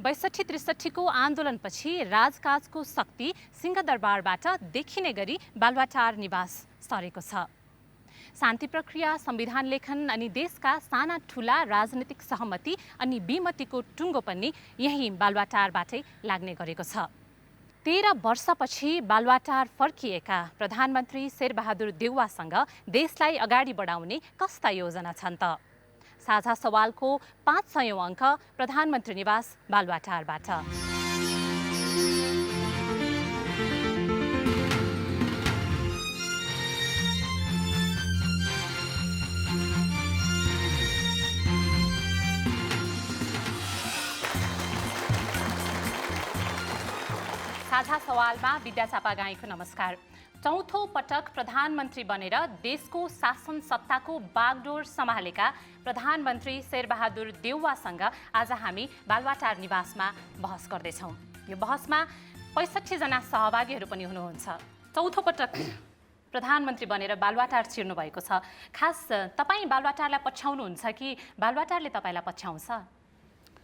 62-63 को आन्दोलनपछि राजकाजको शक्ति सिंहदरबारबाट देखिने गरी बालुवाटार निवास सरेको छ। शान्ति प्रक्रिया, संविधान लेखन अनि देशका साना ठुला राजनीतिक सहमति अनि विमतिको टुङ्गो पनि यही बालुवाटारबाटै लाग्ने गरेको छ। 13 वर्षपछि बालुवाटार फर्किएका प्रधानमन्त्री शेरबहादुर देउवासँग देशलाई अगाडि बढाउने कस्ता योजना छन् त? साझा सवालको 500औं अङ्क प्रधानमन्त्री निवास बालुवाटारबाट। साझा सवालमा विद्या चापागाईको नमस्कार। चौथो पटक प्रधानमन्त्री बनेर देशको शासन सत्ताको बागडोर सम्हालेका प्रधानमन्त्री शेरबहादुर देउवासँग आज हामी बालुवाटार निवासमा बहस गर्दैछौँ। यो बहसमा 65 जना सहभागीहरू पनि हुनुहुन्छ। चौथो पटक प्रधानमन्त्री बनेर बालुवाटार छिर्नु भएको छ। खास तपाईँ बालुवाटारलाई पछ्याउनुहुन्छ कि बालुवाटारले तपाईँलाई पछ्याउँछ?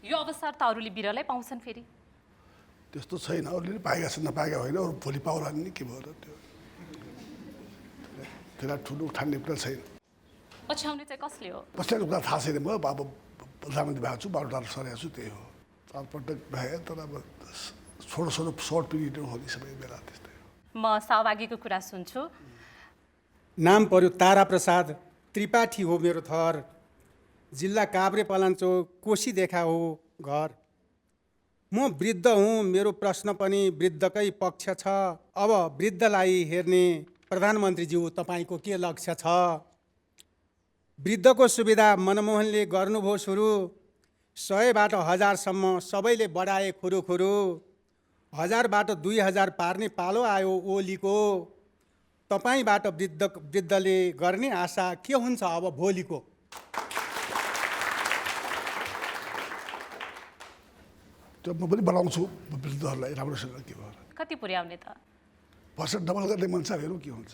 यो अवसर त अरूले बिरलै पाउँछन् फेरि? त्यस्तो छैन, अरूले पाएका छन्, नपाएका होइन। अरू भोलि पाउला नि के भयो र? त्यसलाई ठुलो ठान्ने कुरा छैन। पछ्याउने चाहिँ कसले हो? पछ्याउने कुरा थाहा छैन। म अब प्रधानमन्त्री भएको छु, बालुवाटार सरेको छु, त्यही हो। 4 पटक भए तर अब छोटो सर्ट पिरियड हो नि सबै बेला, त्यस्तै हो। म सहभागीको कुरा सुन्छु। नाम पर्यो तारा प्रसाद त्रिपाठी हो मेरो थर। जिल्ला काभ्रे पलाञ्चोक कोशी देखा हो घर। म वृद्ध हुँ, मेरो प्रश्न पनि वृद्धकै पक्ष छ। अब वृद्धलाई हेर्ने प्रधानमन्त्रीज्यू तपाईँको के लक्ष्य छ? वृद्धको सुविधा मनमोहनले गर्नुभयो सुरु। 100बाट 1000सम्म सबैले बढाए खुरुखुरु। 1000बाट 2000 पार्ने पालो आयो ओलीको। तपाईँबाट वृद्धले गर्ने आशा के हुन्छ अब भोलिको? म पनि बनाउँछु वृद्धहरूलाई राम्रोसँग। के भयो? कति पुर्याउने त? पर्सेन्ट डबल गर्ने मन छ, हेरौँ के हुन्छ।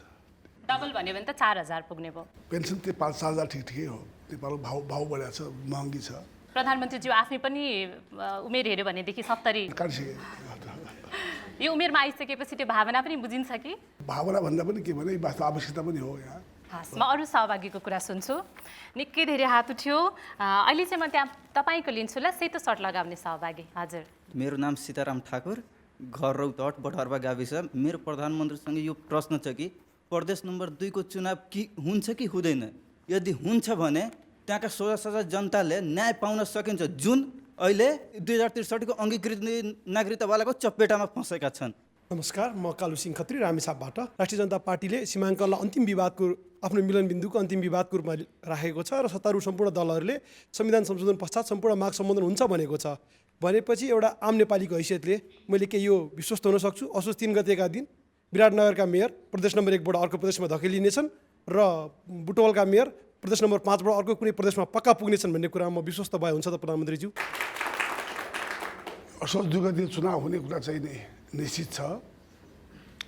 डबल भन्यो भने त 4000 पुग्ने भयो। पेन्सन त्यही 5-4 हजार ठिकै हो। नेपालको भाउ बढेको छ, महँगी छ। प्रधानमन्त्रीज्यू आफै पनि उमेर हेऱ्यो भनेदेखि 70 काटिसके। यो उमेरमा आइसकेपछि त्यो भावना पनि बुझिन्छ कि? भावना भन्दा पनि के भने वास्तव आवश्यकता पनि हो यहाँ। हस्, म अरू सहभागीको कुरा सुन्छु। निकै धेरै हात उठ्यो। अहिले चाहिँ म त्यहाँ तपाईँको लिन्छु ल, सेतो सर्ट लगाउने सहभागी। हजुर। मेरो नाम सीताराम ठाकुर, घर रौतहट बटहर्बा गाविस। मेरो प्रधानमन्त्रीसँग यो प्रश्न छ कि प्रदेश नम्बर 2 को चुनाव हुन्छ कि हुँदैन? यदि हुन्छ भने त्यहाँका 16,000 जनताले न्याय पाउन सकिन्छ, जुन अहिले 2063 को अङ्गीकृत नागरिकतावालाको चपेटामा फँसेका छन्। नमस्कार, म कालु सिंह खत्री रामेछापबाट। राष्ट्रिय जनता पार्टीले सीमाङ्कनलाई अन्तिम विवादको आफ्नो मिलनबिन्दुको अन्तिम विवादको रूपमा राखेको छ र सत्तारूढ सम्पूर्ण दलहरूले संविधान संशोधन पश्चात सम्पूर्ण माग सम्बोधन हुन्छ भनेको छ। भनेपछि एउटा आम नेपालीको हैसियतले मैले के यो विश्वस्त हुन सक्छु? असोज 3 गतेका दिन विराटनगरका मेयर प्रदेश नम्बर 1बाट अर्को प्रदेशमा धकेलिनेछन् र बुटवलका मेयर प्रदेश नम्बर 5बाट अर्को कुनै प्रदेशमा पक्का पुग्नेछन् भन्ने कुरामा म विश्वस्त भए हुन्छ त प्रधानमन्त्रीज्यू? असोज 2 गते चुनाव हुने कुरा चाहिँ निश्चित छ।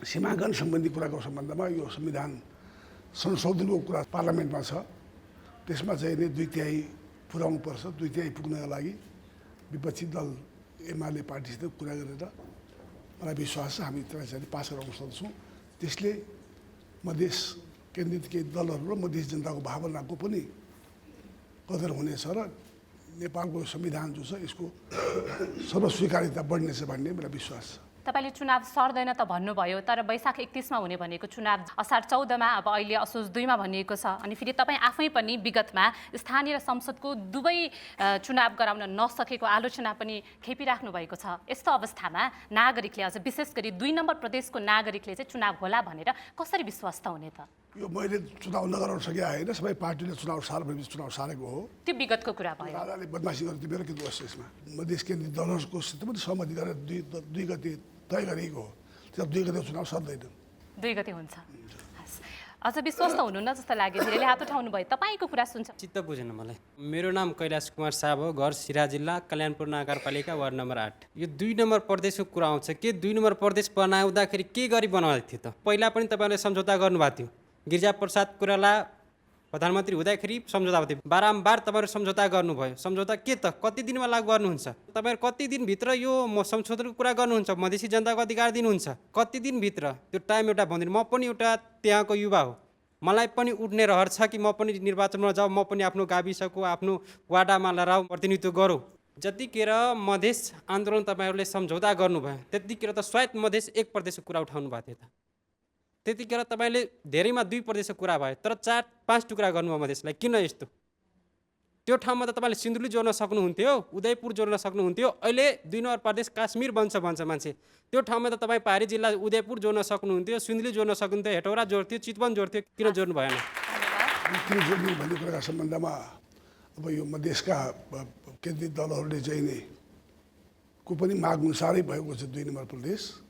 सीमाङ्कन सम्बन्धी कुराको सम्बन्धमा यो संविधान संशोधनको कुरा पार्लियामेन्टमा छ। त्यसमा चाहिँ 2/3 पुर्याउनुपर्छ। 2/3 पुग्नका लागि विपक्षी दल एमाले पार्टीसित कुरा गरेर मलाई विश्वास छ हामी त्यसलाई चाहिँ पास गराउन सक्छौँ। त्यसले मधेस केन्द्रित केही दलहरू र मधेस जनताको भावनाको पनि कदर हुनेछ र नेपालको संविधान जो छ यसको सर्वस्वीकार्यता बढ्नेछ भन्ने मलाई विश्वास छ। तपाईँले चुनाव सर्दैन त भन्नुभयो, तर वैशाख 31मा हुने भनेको चुनाव असार 14मा, अब अहिले असोज 2मा भनिएको छ। अनि फेरि तपाईँ आफै पनि विगतमा स्थानीय र संसदको दुवै चुनाव गराउन नसकेको आलोचना पनि खेपिराख्नु भएको छ। यस्तो अवस्थामा नागरिकले, अझ विशेष गरी 2 नम्बर प्रदेशको नागरिकले चाहिँ चुनाव होला भनेर कसरी विश्वस्त हुने त? यो मैले चुनाव नगराउन सके होइन, सबै पार्टीले चुनाव सार भनेपछि चुनाव सारेको हो। त्यो विगतको कुरा भयो। राजाले बदमासी गरेर मेरो के दोष यसमा? मधेस केन्द्रित दलहरूको पनि सहमति गरेर 2 गते तय गरेको हो। त्यो 2 गते चुनाव सर्दैन। 2 गते हुन्छ। अझ विश्वस्त हुनुहुन्न जस्तो लाग्यो। धेरैले हात उठाउनु भयो। तपाईँको कुरा सुन्छ। चित्त बुझेन मलाई। मेरो नाम कैलाश कुमार साह हो, घर सिरा जिल्ला कल्याणपुर नगरपालिका वार्ड नम्बर 8। यो 2 नम्बर प्रदेशको कुरा आउँछ के 2 नम्बर प्रदेश बनाउँदाखेरि के गरी बनाएको थियो त? पहिला पनि तपाईँले सम्झौता गर्नुभएको थियो। गिरिजाप्रसाद कोइराला प्रधानमन्त्री हुँदाखेरि सम्झौता भएको थियो, बारम्बार तपाईँहरू सम्झौता गर्नुभयो। सम्झौता के त कति दिनमा लागू गर्नुहुन्छ? तपाईँहरू कति दिनभित्र यो संशोधनको कुरा गर्नुहुन्छ? मधेसी जनताको अधिकार दिनुहुन्छ कति दिनभित्र? त्यो टाइम एउटा भन्दिनँ। म पनि एउटा त्यहाँको युवा हो, मलाई पनि उठ्ने रहर छ कि म पनि निर्वाचनमा जाउँ, म पनि आफ्नो गाविसको आफ्नो वाडामा लडाउँ, प्रतिनिधित्व गरौँ। जतिखेर मधेस आन्दोलन तपाईँहरूले सम्झौता गर्नुभयो त्यतिखेर त स्वायत्त मधेस 1% कुरा उठाउनु भएको थियो त। त्यतिखेर तपाईँले धेरैमा 2% कुरा भयो, तर 4-5 टुक्रा गर्नुभयो मधेसलाई। किन यस्तो? त्यो ठाउँमा त तपाईँले सिन्धुली जोड्न सक्नुहुन्थ्यो, उदयपुर जोड्न सक्नुहुन्थ्यो। अहिले 2 नम्बर प्रदेश काश्मीर भन्छ मान्छे। त्यो ठाउँमा त तपाईँ पहाडी जिल्ला उदयपुर जोड्न सक्नुहुन्थ्यो, सिन्धुली जोड्न सक्नुहुन्थ्यो, हेटौडा जोड्थ्यो, चितवन जोड्थ्यो। किन जोड्नु भएन? किन जोड्नु भन्ने कुराका सम्बन्धमा अब यो मधेसका केन्द्रीय दलहरूले चाहिँ नि को पनि माग अनुसारै भएको छ 2 नम्बर प्रदेश।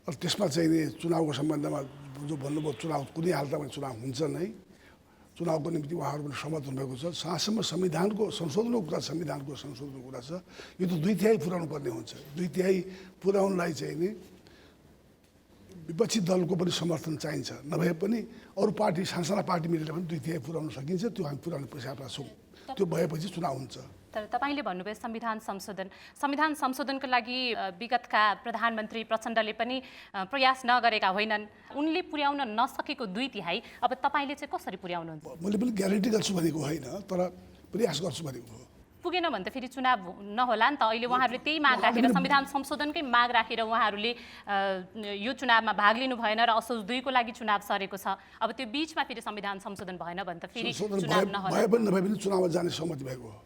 र त्यसमा चाहिँ नि चुनावको सम्बन्धमा जो भन्नुभयो चुनाव कुनै हालतमा चुनाव हुन्छ नै, चुनावको निम्ति उहाँहरू पनि सहमत हुनुभएको छ। जहाँसम्म संविधानको संशोधनको कुरा संविधानको संशोधनको कुरा छ, यो त 2/3 पुर्याउनु पर्ने हुन्छ। 2/3 पुर्याउनलाई चाहिँ नि विपक्षी दलको पनि समर्थन चाहिन्छ। नभए पनि अरू पार्टी सानसाना पार्टी मिलेर पनि 2/3 पुर्याउन सकिन्छ। त्यो हामी पुर्याउने प्रयासमा छौँ। त्यो भएपछि चुनाव हुन्छ। तर तपाईँले भन्नुभयो संविधान संशोधनको लागि विगतका प्रधानमन्त्री प्रचण्डले पनि प्रयास नगरेका होइनन्। उनले पुर्याउन नसकेको 2/3 अब तपाईँले चाहिँ कसरी पुर्याउनुहुन्छ? मैले पनि ग्यारेन्टी गर्छु भनेको होइन, तर प्रयास गर्छु भनेको हो। पुगेन भने त फेरि चुनाव नहोला नि त। अहिले उहाँहरूले त्यही माग राखेर संविधान संशोधनकै माग राखेर उहाँहरूले यो चुनावमा भाग लिनु भएन र असोज 2 को लागि चुनाव सरेको छ। अब त्यो बिचमा फेरि संविधान संशोधन भएन भने त फेरि चुनाव नहोला। भए पनि नभए पनि चुनावमा जाने सहमति भएको हो।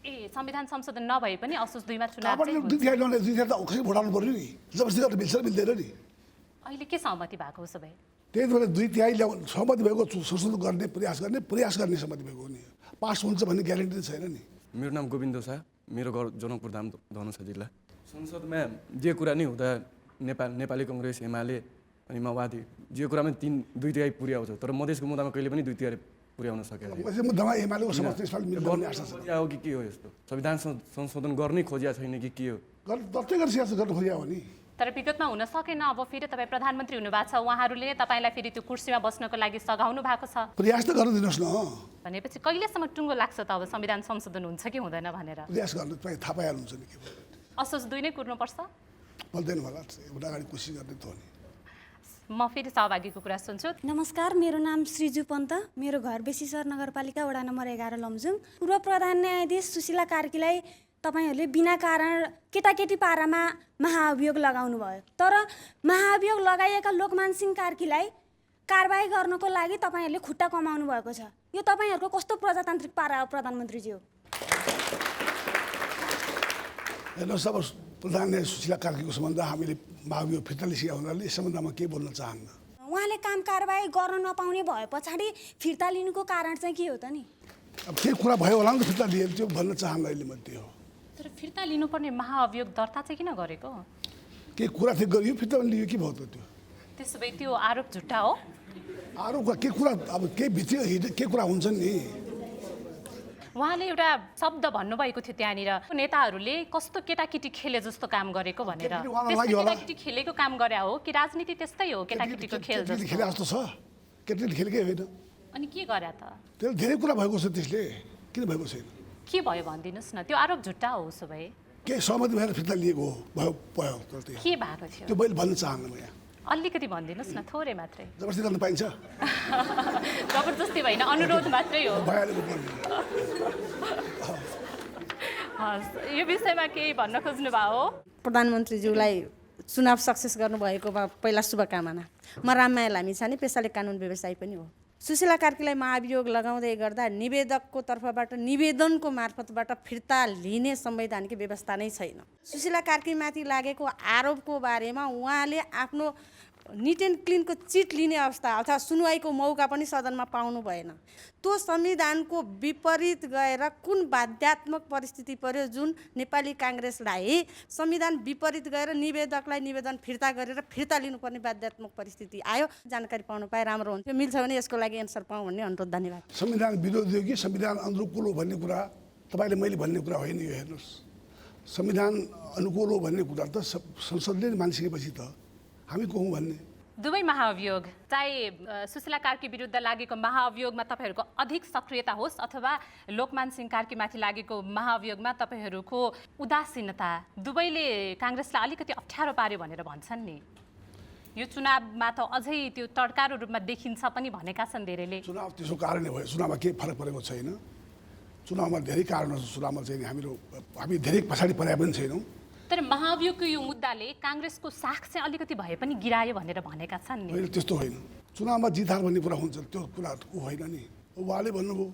संविधान संशोधन नभए पनि असोज 2 मा चुनाव चाहिँ 2/3 ल्याउने 2/3 त कसरी भोटाउनु पर्यो नि, जबरजस्ती गरेर मिल्छ मिल्दैन नि। अहिले के सहमति भएको उसो भए? त्यही भएर 2/3 ल्याउनु सहमति भएको, संशोधन गर्ने प्रयास गर्ने सहमति भएको हो नि। पास हुन्छ भन्ने ग्यारेन्टी छैन नि। मेरो नाम गोविन्द शाह, मेरो घर जनकपुर धाम धनुषा जिल्ला। संसदमा जे कुरा नि हुँदा नेपाली कङ्ग्रेस, एमाले अनि माओवादी जे कुरामा 2/3 पुर्याउँछ, तर मधेसको मुद्दामा कहिले पनि 2/3 पुर्याउन सकेको छैन। मुद्दामा एमालेको समर्थन यसपालि मिल्ने आशा छ। हो कि के हो यस्तो? संविधान संशोधन गर्नै खोजिया छैन कि के हो? दर्तै गरेर सियासत गर्न खोजिया हो नि। तर विगतमा हुन सकेन। अब फेरि तपाईँ प्रधानमन्त्री हुनुभएको छ, उहाँहरूले तपाईँलाई फेरि त्यो कुर्सीमा बस्नको लागि सघाउनु भएको छ। प्रयास त गर्न दिनुहोस् न। भनेपछि कहिलेसम्म टुङ्गो लाग्छ त अब संविधान संशोधन हुन्छ कि हुँदैन भनेर? प्रयास गर्नु थाहा पाइहाल्नुहुन्छ नि के भयो। असोज 2 नै कुर्नुपर्छ? पर्दैन होला, एउटा अगाडि कोसिस गर्ने त हो नि। म फेरि सहभागीको कुरा सुन्छु। नमस्कार, मेरो नाम श्रीजु पन्त, मेरो घर बेसीसर नगरपालिका वडा नम्बर 11 लमजुङ। पूर्व प्रधान न्यायाधीश सुशीला कार्कीलाई तपाईँहरूले बिना कारण केटाकेटी पारामा महाअभियोग लगाउनु भयो, तर महाअभियोग लगाइएका लोकमान सिंह कार्कीलाई कारबाही गर्नको लागि तपाईँहरूले खुट्टा कमाउनु भएको छ। यो तपाईँहरूको कस्तो प्रजातान्त्रिक पारा हो प्रधानमन्त्रीज्यू? हेर्नुहोस्, अब प्रधान न्यायाधीश सुशीला कार्कीको सम्बन्ध हामीले महाअभियोग फिर्ता लिएका हुनाले यस सम्बन्धमा केही बोल्न चाहन्न। उहाँले काम कारबाही गर्न नपाउने भए पछाडि फिर्ता लिनुको कारण चाहिँ के हो त नि? अब केही कुरा भयो होला नि त फिर्ता लिए, त्यो भन्न चाहन्न अहिले म त्यो हो। तर फिर्ता लिनुपर्ने महाअभियोग दर्ता चाहिँ किन गरेको? केही कुरा थियो गरियो, फिर्ता पनि लियो, के भयो त त्यो? त्यसो भए त्यो आरोप झुट्टा हो? आरोप के कुरा, अब केही भित्री के कुरा हुन्छ नि। उहाँले एउटा शब्द भन्नुभएको थियो त्यहाँनिर, नेताहरूले कस्तो केटाकेटी खेले जस्तो काम गरेको भनेर। केटाकेटी खेलेको काम गरे हो कि राजनीति त्यस्तै हो केटाकेटीको खेल जस्तो? खेले जस्तो छ, केटाकेटी खेलेकै होइन। अनि के गरे त? त्यसले धेरै कुरा भएको छ, त्यसले किन भएको छैन? के भयो भनिदिनुहोस् न। त्यो आरोप झुट्टा हो उसो भए? केही सहमति भएर फिर्ता लिएको भयो भयो के भएको थियो त्यो मैले भन्न चाहन्न म यहाँ। अलिकति भनिदिनुहोस् न, थोरै मात्रै। जबरजस्ती गर्न पाइन्छ? जबरजस्ती होइन, अनुरोध मात्रै हो। हस्, यो विषयमा केही भन्न खोज्नु भयो हो? प्रधानमन्त्रीज्यूलाई चुनाव सक्सेस गर्नुभएकोमा पहिला शुभकामना। म राममाया लामिछाने, पेसाले कानुन व्यवसायी पनि हो। सुशीला कार्कीलाई महाअभियोग लगाउँदै गर्दा निवेदकको तर्फबाट निवेदनको मार्फतबाट फिर्ता लिने संवैधानिक व्यवस्था नै छैन। सुशीला कार्कीमाथि लागेको आरोपको बारेमा उहाँले आफ्नो निट एन्ड क्लिनको चिट लिने अवस्था अथवा सुनवाईको मौका पनि सदनमा पाउनु भएन। त्यो संविधानको विपरीत गएर कुन बाध्यात्मक परिस्थिति पर्यो जुन नेपाली काङ्ग्रेसलाई संविधान विपरीत गएर निवेदकलाई निवेदन फिर्ता गरेर फिर्ता लिनुपर्ने बाध्यात्मक परिस्थिति आयो? जानकारी पाउनु पाए राम्रो हुन्थ्यो। मिल्छ भने यसको लागि एन्सर पाऊँ भन्ने अनुरोध। धन्यवाद। संविधान विरोधी हो कि संविधान अनुकूल हो भन्ने कुरा तपाईँले मैले भन्ने कुरा होइन। यो हेर्नुहोस्, संविधान अनुकूल हो भन्ने कुरा त संसदले मानिसकेपछि त हामी को हौँ भन्ने दुवै महाअभियोग चाहे सुशीला कार्की विरुद्ध लागेको महाअभियोगमा तपाईँहरूको अधिक सक्रियता होस् अथवा लोकमान सिंह कार्कीमाथि लागेको महाअभियोगमा तपाईँहरूको उदासीनता दुवैले काङ्ग्रेसलाई अलिकति अप्ठ्यारो पार्यो भनेर भन्छन् नि। यो चुनावमा त अझै त्यो टड्कारो रूपमा देखिन्छ पनि भनेका छन् धेरैले। चुनाव त्यसको कारणले भयो, चुनावमा केही फरक परेको छैन। चुनावमा धेरै कारणहरू छ, चुनावमा चाहिँ हामी धेरै पछाडि परे पनि छैनौँ। तर महाअभियोगको यो मुद्दाले काङ्ग्रेसको साख चाहिँ अलिकति भए पनि गिरायो भनेर भनेका छन् नि। होइन, त्यस्तो होइन। चुनावमा जित हार भन्ने कुरा हुन्छ, त्यो कुरा होइन नि। उहाँले भन्नुभयो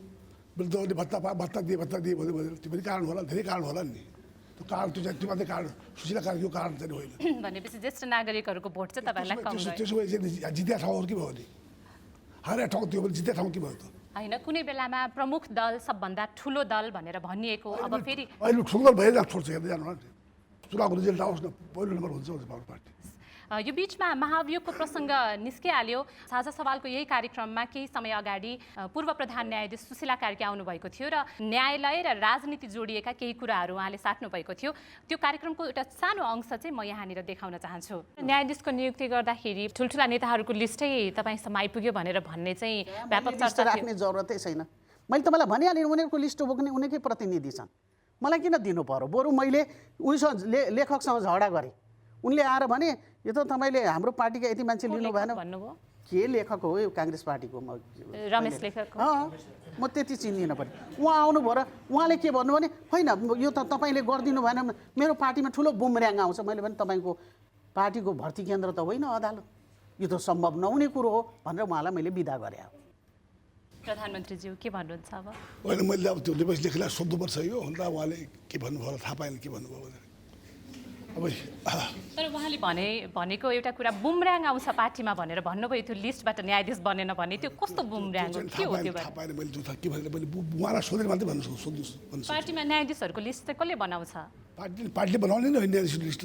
वृद्धहरूले भत्ता दिए भनेर त्यो पनि कारण होला, धेरै कारण होला नि। त्यो कारण त्यो मात्रै कारण सुशीला कार्कीको कारण चाहिँ होइन। भनेपछि ज्येष्ठ नागरिकहरूको भोट चाहिँ तपाईँलाई कम गयो। त्यसो भए चाहिँ जित्या ठाउँहरू के भयो नि, हारे ठाउँ त्यो पनि जित्या ठाउँ के भयो त? होइन, कुनै बेलामा प्रमुख दल सबभन्दा ठुलो दल भनेर भनिएको अब फेरि अहिले ठुलो दल भइरहेको छोड्छ, हेर्दै जानु नि। चुनावको रिजल्ट आओस् न, पहिलो नम्बर हुन्छ पार्टी। यो बिचमा महाअभियोगको प्रसङ्ग निस्किहाल्यो। साझा सवालको यही कार्यक्रममा केही समय अगाडि पूर्व प्रधान न्यायाधीश सुशीला कार्की आउनुभएको थियो र न्यायालय र राजनीति जोडिएका केही कुराहरू उहाँले साट्नु भएको थियो। त्यो कार्यक्रमको एउटा सानो अंश चाहिँ म यहाँनिर देखाउन चाहन्छु। न्यायाधीशको नियुक्ति गर्दाखेरि ठुल्ठुला नेताहरूको लिस्टै तपाईँसम्म आइपुग्यो भनेर भन्ने चाहिँ व्यापक चर्चा राख्ने जरुरतै छैन। मैले तपाईँलाई भनिहालेँ, उनीहरूको लिस्ट बोक्ने उनीकै प्रतिनिधि छन्, मलाई किन दिनु पर्यो? बरु मैले उनीसँग लेखकसँग झगडा गरेँ, उनले आएर भने यो त तपाईँले हाम्रो पार्टीका यति मान्छे लिनु भएन भन्नुभयो। के लेखक हो यो काङ्ग्रेस पार्टीको? रमेश लेखक। म त्यति चिन्दिनँ पनि। उहाँ आउनुभयो र उहाँले के भन्नु भने होइन यो त तपाईँले गरिदिनु भएन, मेरो पार्टीमा ठुलो बुमर्याङ आउँछ। मैले भने तपाईँको पार्टीको भर्ती केन्द्र त होइन अदालत, यो त सम्भव नहुने कुरो हो भनेर उहाँलाई मैले बिदा गरेँ। प्रधानमन्त्रीज्यू के भन्नुहुन्छ अब? होइन, मैले अब त्यो रिपोर्ट लेखलाई सोध्नुपर्छ यो भन्दा उहाँले के भन्नुभयो थाहा पाएन के भन्नुभयो भनेर। अब तर उहाँले भनेको एउटा कुरा बुमर्याङ आउँछ पार्टीमा भनेर भन्नुभयो। त्यो लिस्टबाट न्यायाधीश बनेन भने त्यो कस्तो बुमर्याङ हो, के हो त्यो? थाहा पाएन मैले जुन के भनेर मैले उहाँलाई सोधेर मात्रै सोध्नुहोस्। पार्टीमा न्यायाधीशहरूको लिस्ट चाहिँ कसले बनाउँछ? पार्टीले बनाउने नै होइन न्यायाधीश लिस्ट।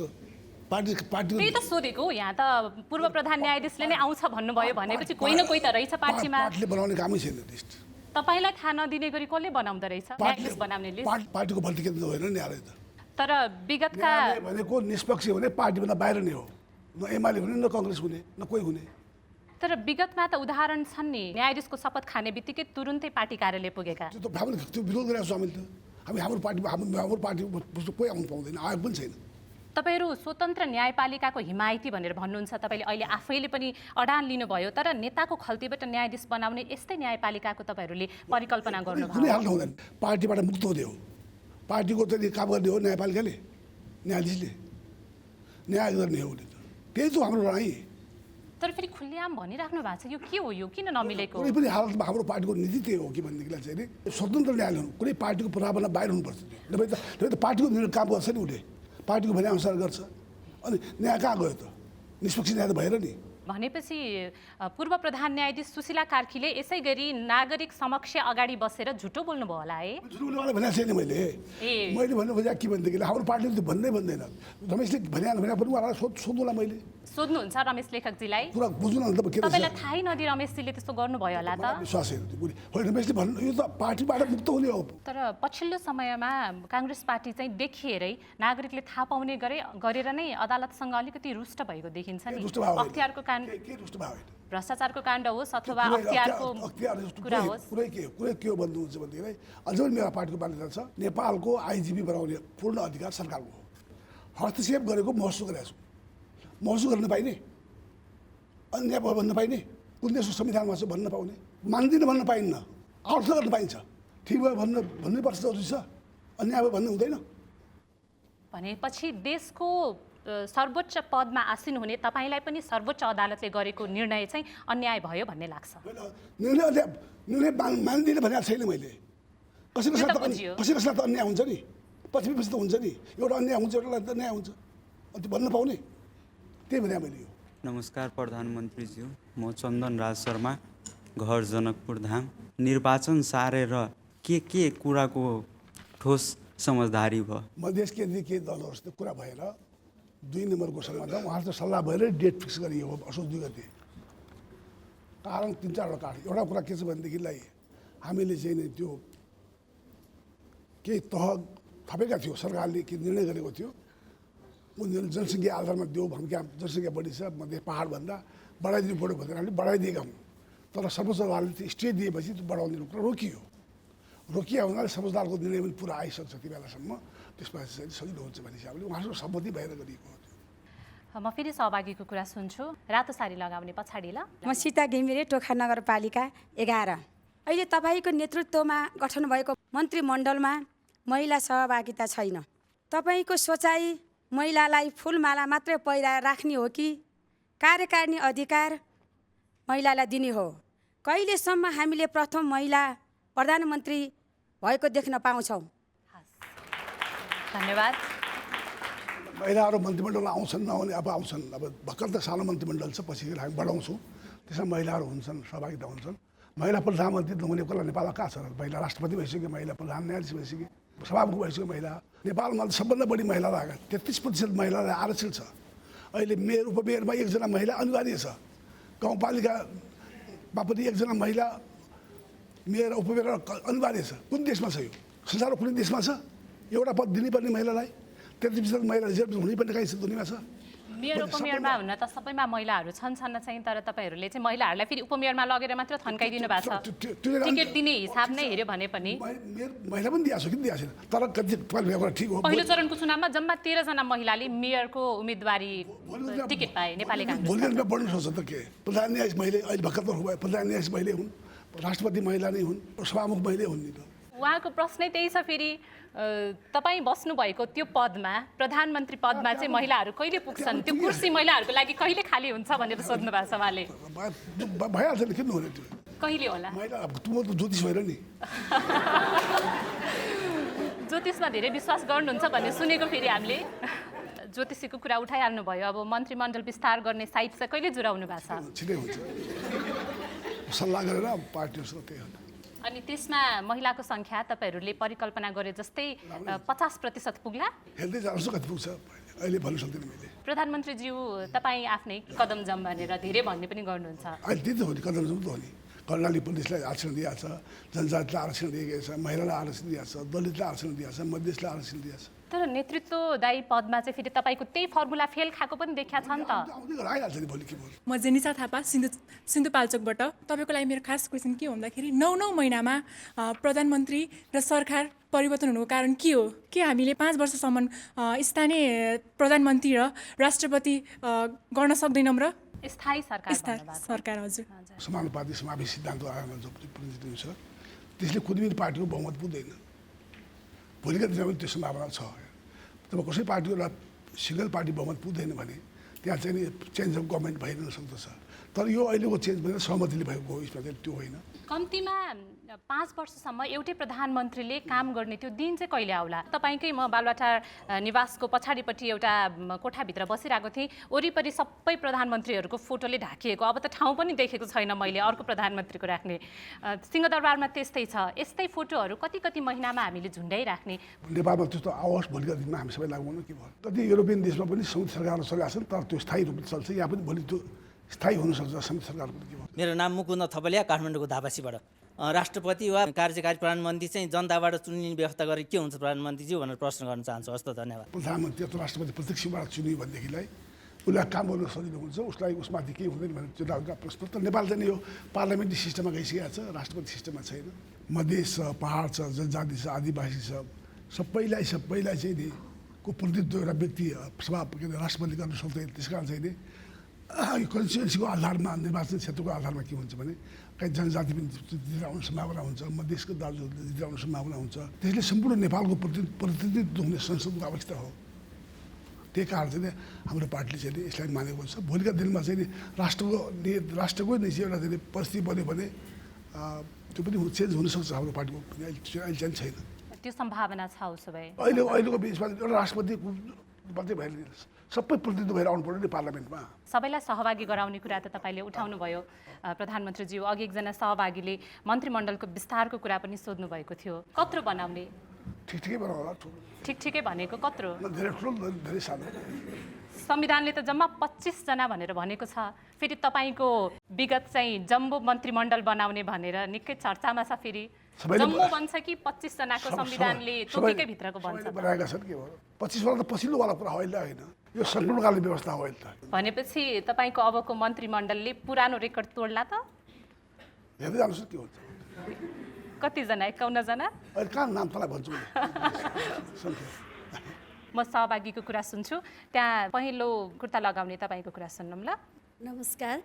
पार्टी त्यही त सोधेको। यहाँ त पूर्व प्रधान न्यायाधीशले नै आउँछ भन्नुभयो भनेपछि कोही न कोही त रहेछ पार्टीमा। पार्टीले बनाउने कामै छैन लिस्ट। तपाईँलाई थाहा नदिने गरी कसले बनाउँदो रहेछ न्यायाधीश बनाउने लिस्ट? पार्टीको भर्ती केन्द्र होइन न्यायालय त। तर विगतका भनेको निष्पक्ष हुने, पार्टीभन्दा बाहिर नै हो। न एमाले हुने, न कङ्ग्रेस हुने, न कोही हुने। तर विगतमा त उदाहरण छन् नि, न्यायाधीशको शपथ खाने बित्तिकै तुरुन्तै पार्टी कार्यालय पुगेका। त्यो त हामीले त्यो विरोध गरेको छौँ हामीले त। हाम्रो पार्टी कोही आउनु पाउँदैन, आएको पनि छैन। तपाईँहरू स्वतन्त्र न्यायपालिकाको हिमायती भनेर भन्नुहुन्छ। तपाईँले अहिले आफैले पनि अडान लिनुभयो। तर नेताको खल्तीबाट न्यायाधीश बनाउने यस्तै न्यायपालिकाको तपाईँहरूले परिकल्पना गर्नुभयो? कुनै हाल हुँदैन। पार्टीबाट मुक्त हुने हो, पार्टीको त काम गर्ने हो न्यायपालिकाले, न्यायाधीशले न्याय गर्ने हो। त्यही त हाम्रो लडाइँ। तर फेरि खुल्लेआम भनिराख्नु भएको छ, यो के हो? यो किन नमिलेको? कुनै पनि हालतमा हाम्रो पार्टीको नीति त्यही हो कि भनेदेखिलाई चाहिँ नि स्वतन्त्र न्यायालय हुनु, कुनै पार्टीको प्रभावभन्दा बाहिर हुनुपर्छ। नभए त पार्टीको काम गर्छ नि, उसले पार्टीको भनेअनुसार गर्छ। अनि न्याय कहाँ गयो त? निष्पक्ष न्याय त भएर नि। भनेपछि पूर्व प्रधान न्यायाधीश सुशीला कार्कीले यसै गरी नागरिक समक्ष अगाडि बसेर झुटो बोल्नुभयो होला है? झुटो बोल्नुवाला भनेको छैन मैले भन्नु खोजेँ के भनेदेखि हाम्रो पार्टीले त भन्दै भन्दैन। रमेशले भने पनि उहाँलाई सोध्नुला मैले। सोध्नुहुन्छ रमेश लेखकजीलाई? पुरा बुझ्नु न त के तपाईँलाई थाहै नदिई रमेशजीले त्यस्तो गर्नुभयो होला त? विश्वास होइन, रमेशले भन्नु यो त पार्टीबाट मुक्त हुने हो। तर पछिल्लो समयमा काङ्ग्रेस पार्टी चाहिँ देखिएरै नागरिकले थाहा पाउने गरेर नै अदालतसँग अलिकति रुष्ट भएको देखिन्छ नि। अख्तियारको काण्ड, भ्रष्टाचारको काण्ड होस् अथवा अख्तियारको कुरा होस्, कुरै के हो भन्नुहुन्छ भनेदेखि अझ पनि मेरो पार्टीको मान्यता छ, नेपालको आइजिपी बनाउने पूर्ण अधिकार सरकारको हो। हस्तक्षेप गरेको महसुस गरेको छु। महसुस गर्न पाइने, अन्याय भयो भन्न पाइने, कुन देशको संविधानमा छ भन्न पाउने, मान्दिनँ भन्न पाइन्न, अर्थ गर्न पाइन्छ। ठिक भयो भन्नुपर्छ जरुरी छ, अन्याय भयो भन्नु हुँदैन। भनेपछि देशको सर्वोच्च पदमा आसीन हुने तपाईँलाई पनि सर्वोच्च अदालतले गरेको निर्णय चाहिँ अन्याय भयो भन्ने लाग्छ? निर्णय मान्दिनँ भनेको छैन मैले। कसैलाई त अन्याय हुन्छ नि, पछि त हुन्छ नि। एउटा अन्याय हुन्छ, एउटालाई त न्याय हुन्छ, अनि भन्न पाउने, त्यही भने मैले यो। नमस्कार प्रधानमन्त्रीज्यू, म चन्दन राज शर्मा, घर जनकपुर धाम। निर्वाचन सारेर के कुराको ठोस समझदारी भयो? मधेस केन्द्रीय दलहरू त्यो कुरा भएर 2 नम्बरको सल्लाह उहाँहरू सल्लाह भएर डेट फिक्स गरियो असोज 2 गते। कारण 3-4वटा कारण। एउटा कुरा के छ भनेदेखिलाई हामीले चाहिँ नि त्यो केही तह थपेका थियो, सरकारले के निर्णय गरेको थियो, उनीहरूले जनसङ्ख्या आधारमा देऊ भने जनसङ्ख्या बढी छ मध्य पहाडभन्दा बढाइदिनु पऱ्यो भनेर हामीले बढाइदिएका हौँ। तर सर्वोच्च अदालतले स्टे दिएपछि त्यो बढाउने कुरा रोकियो। रोकिया हुनाले सर्वोच्च अदालतको निर्णय पनि पुरा आइसक्छ त्यति बेलासम्म, त्यसमा चाहिँ सजिलो हुन्छ भन्ने हिसाबले उहाँहरूको सम्मति भएर गरिएको हो। म फेरि सहभागीको कुरा सुन्छु। रातो साडी लगाउने पछाडि ल। म सीता घिमिरे टोखा नगरपालिका 11। अहिले तपाईँको नेतृत्वमा गठन भएको मन्त्रीमण्डलमा महिला सहभागिता छैन। तपाईँको सोचाइ महिलालाई फुलमाला मात्रै पहिरा राख्ने हो कि कार्यकारिणी अधिकार महिलालाई दिने हो? कहिलेसम्म हामीले प्रथम महिला प्रधानमन्त्री भएको देख्न पाउँछौँ? धन्यवाद। महिलाहरू मन्त्रीमण्डलमा आउँछन् नआउने अब आउँछन्। अब भर्खर त सानो मन्त्रीमण्डल छ, पछि हामी बढाउँछौँ, त्यसमा महिलाहरू हुन्छन्, सहभागिता हुन्छन्। महिला प्रधानमन्त्री नहुने कुरा नेपालमा कहाँ छ? महिला राष्ट्रपति भइसक्यो, महिला प्रधान न्यायाधीश भइसक्यो, सभामुख भइसक्यो महिला। नेपालमा सबभन्दा बढी महिला लाग्यो, 33% महिलालाई आरक्षण छ। अहिले मेयर उपमेयरमा 1 जना महिला अनिवार्य छ। गाउँपालिकामा पनि 1 जना महिला मेयर उपमेयर अनिवार्य छ। कुन देशमा छ यो? संसारको कुनै देशमा छ एउटा पद दिनुपर्ने महिलालाई? 33% महिला रिजर्भ हुनै पनि कहीँ छ दुनियाँमा छ? मेयर उपमेयरमा हुन त सबैमा महिलाहरू छन् चाहिँ, तर तपाईँहरूले चाहिँ महिलाहरूलाई फेरि उपमेयरमा लगेर मात्र थन्काइदिनु भएको छ। टिकट दिने हिसाब नै हेऱ्यो भने पनि महिला पनि दिएको छ कि दिएको छैन? तर कति ठिक हो। पहिलो चरणको चुनावमा जम्मा 13 जना महिलाले मेयरको उम्मेदवारी टिकट पाए नेपाली काङ्ग्रेस। भोलि दिनमा बढ्नु सक्छ त के? प्रधान न्यायाधीश मैले अहिले भर्खर भयो, प्रधान न्यायाधीश मैले हुन्, राष्ट्रपति महिला नै हुन्, सभामुख मैले हुन् नि त। उहाँको प्रश्नै त्यही छ। फेरि तपाईँ बस्नुभएको त्यो पदमा, प्रधानमन्त्री पदमा चाहिँ महिलाहरू कहिले पुग्छन्? त्यो कुर्सी महिलाहरूको लागि कहिले खाली हुन्छ भनेर सोध्नु भएको छ उहाँले। भइहाल्छ नि, किन हुने त्यो? कहिले होला? महिला म त ज्योतिष भएर नि। ज्योतिषमा धेरै विश्वास गर्नुहुन्छ भन्ने सुनेको फेरि हामीले। ज्योतिषीको कुरा उठाइहाल्नु भयो। अब मन्त्रीमण्डल विस्तार गर्ने साइट चाहिँ कहिले जुराउनु भएको छ? छिटै हुन्छ, सल्लाह गरेर पार्टीहरूसँग त्यही हो। अनि त्यसमा महिलाको सङ्ख्या तपाईँहरूले परिकल्पना गरे जस्तै 50% पुग्ला? हेर्दै जानुहोस् कति पुग्छ, अहिले भन्नु सक्दिनँ मैले। प्रधानमन्त्रीज्यू तपाईँ आफ्नै कदम जम भनेर धेरै भन्ने पनि गर्नुहुन्छ। अहिले त्यही त हो नि, कदम जम त हो नि। कर्णाली पुलिसलाई आरक्षण दिएको छ, जनजातिलाई आरक्षण दिएको छ, महिलालाई आरक्षण दिएको छ, दलितलाई आरक्षण दिएको छ, मधेसलाई आरक्षण दिएको छ। तर नेतृत्वदायी पदमा चाहिँ फेरि तपाईँको त्यही फर्मुला फेल खाएको पनि देखिया छ नि त। आइहाल्छ नि भोलि के भयो। म जेनिसा थापा सिन्धुपाल्चोकबाट। तपाईँको लागि मेरो खास क्वेसन के हो भन्दाखेरि 9 महिनामा प्रधानमन्त्री र सरकार परिवर्तन हुनुको कारण के हो? के हामीले 5 वर्षसम्म स्थानीय प्रधानमन्त्री र राष्ट्रपति गर्न सक्दैनौँ र? स्थायी सरकार हजुर। समानुपाती समावेशी सिद्धान्तको आधारमा जो प्रतिनिधित्व छ त्यसले कुनै पनि पार्टीको बहुमत पुग्दैन। भोलिका दिनमा पनि त्यो सम्भावना छ। तब कसै पार्टीको सिङ्गल पार्टी बहुमत पुग्दैन भने त्यहाँ चाहिँ नि चेन्ज अफ गभर्मेन्ट भइरहन सक्दछ। तर यो अहिलेको चेन्ज भनेर सहमतिले भएको हो, यसमा चाहिँ त्यो होइन। कम्तीमा 5 वर्षसम्म एउटै प्रधानमन्त्रीले काम गर्ने त्यो दिन चाहिँ कहिले आउला? तपाईँकै म बालुवाटार निवासको पछाडिपट्टि एउटा कोठाभित्र बसिरहेको थिएँ। वरिपरि सबै प्रधानमन्त्रीहरूको फोटोले ढाकिएको। अब त ठाउँ पनि देखेको छैन मैले अर्को प्रधानमन्त्रीको राख्ने। सिंहदरबारमा त्यस्तै छ। यस्तै फोटोहरू कति महिनामा हामीले झुन्डाइराख्ने? नेपालमा त्यस्तो आओस् भोलिका दिनमा हामी सबै लागु के भयो? कति युरोपियन देशमा पनि संयुक्त सरकारहरू चलेका छन्, तर त्यो स्थायी रूपमा चल्छ। यहाँ पनि भोलि त्यो स्थायी हुनसक्छ संयुक्त सरकार पनि के भयो? मेरो नाम मुकुन्द थपलिया, काठमाडौँको धापासीबाट। राष्ट्रपति वा कार्यकारी प्रधानमन्त्री चाहिँ जनताबाट चुनिने व्यवस्था गरेर के हुन्छ प्रधानमन्त्रीज्यू भनेर प्रश्न गर्न चाहन्छु। हस् त, धन्यवाद। प्रधानमन्त्री अथवा राष्ट्रपति प्रत्यक्षबाट चुनियो भनेदेखिलाई उसलाई काम गर्न सजिलो हुन्छ, उसलाई उसमाथि केही हुँदैन भने चुनावका प्रश्न। तर नेपाल चाहिँ यो पार्लियामेन्ट्री सिस्टममा गइसकेको छ, राष्ट्रपति सिस्टममा छैन। मधेस छ, पहाड छ, जनजाति छ, आदिवासी छ, सबैलाई चाहिँ नि को प्रतिनिधित्व एउटा व्यक्ति सभा राष्ट्रपति गर्न सक्दैन। त्यस कारण चाहिँ नि यो कन्स्टिट्युन्सीको आधारमा, निर्वाचन क्षेत्रको आधारमा के हुन्छ भने कहीँ जनजाति पनि जितेर आउने सम्भावना हुन्छ, मधेसको दाजुहरूले जितेर आउने सम्भावना हुन्छ। त्यसले सम्पूर्ण नेपालको प्रतिनिधित्व हुने संसदको आवश्यकता हो। त्यही कारण चाहिँ हाम्रो पार्टीले चाहिँ यसलाई मानेको छ। भोलिका दिनमा चाहिँ नि राष्ट्रको निजी एउटा चाहिँ परिस्थिति बन्यो भने त्यो पनि चेन्ज हुनसक्छ हाम्रो पार्टीको। अहिले चाहिँ छैन त्यो सम्भावना छ। उसो भए अहिलेको बिचमा एउटा राष्ट्रपति मात्रै भएर सबै प्रतिनिधित्व भएर आउनु पर्यो नि पार्लियामेन्टमा। सबैलाई सहभागी गराउने कुरा त तपाईँले उठाउनु भयो प्रधानमन्त्रीज्यू। अघि एकजना सहभागीले मन्त्रीमण्डलको विस्तारको कुरा पनि सोध्नु भएको थियो। कत्रो बनाउने? ठिकै बनाउला। ठिकै भनेको कत्रो? धेरै ठुलो धेरै सानो। संविधानले त जम्मा 25 जना भनेर भनेको छ। फेरि तपाईँको विगत चाहिँ जम्बो मन्त्रीमण्डल बनाउने भनेर निकै चर्चामा छ। फेरि जम्मू बन्छ कि 25 जनाको संविधानले तोकेकै भित्रको बन्छ बनाएका छन् के हो 25 वाला त पछिल्लोवाला कुरा होइन होइन यो सङ्कटकालीन व्यवस्था हो अहिले त भनेपछि तपाईँको अबको मन्त्रीमण्डलले पुरानो रेकर्ड तोड्ला त हेर्दै जानुहोस् के हुन्छ कतिजना 51 जना अहिले कहाँ नाम तँलाई भन्छु सङ्ख्या म सहभागीको कुरा सुन्छु त्यहाँ पहिलो कुर्ता लगाउने तपाईँको कुरा सुन्नौँ ल नमस्कार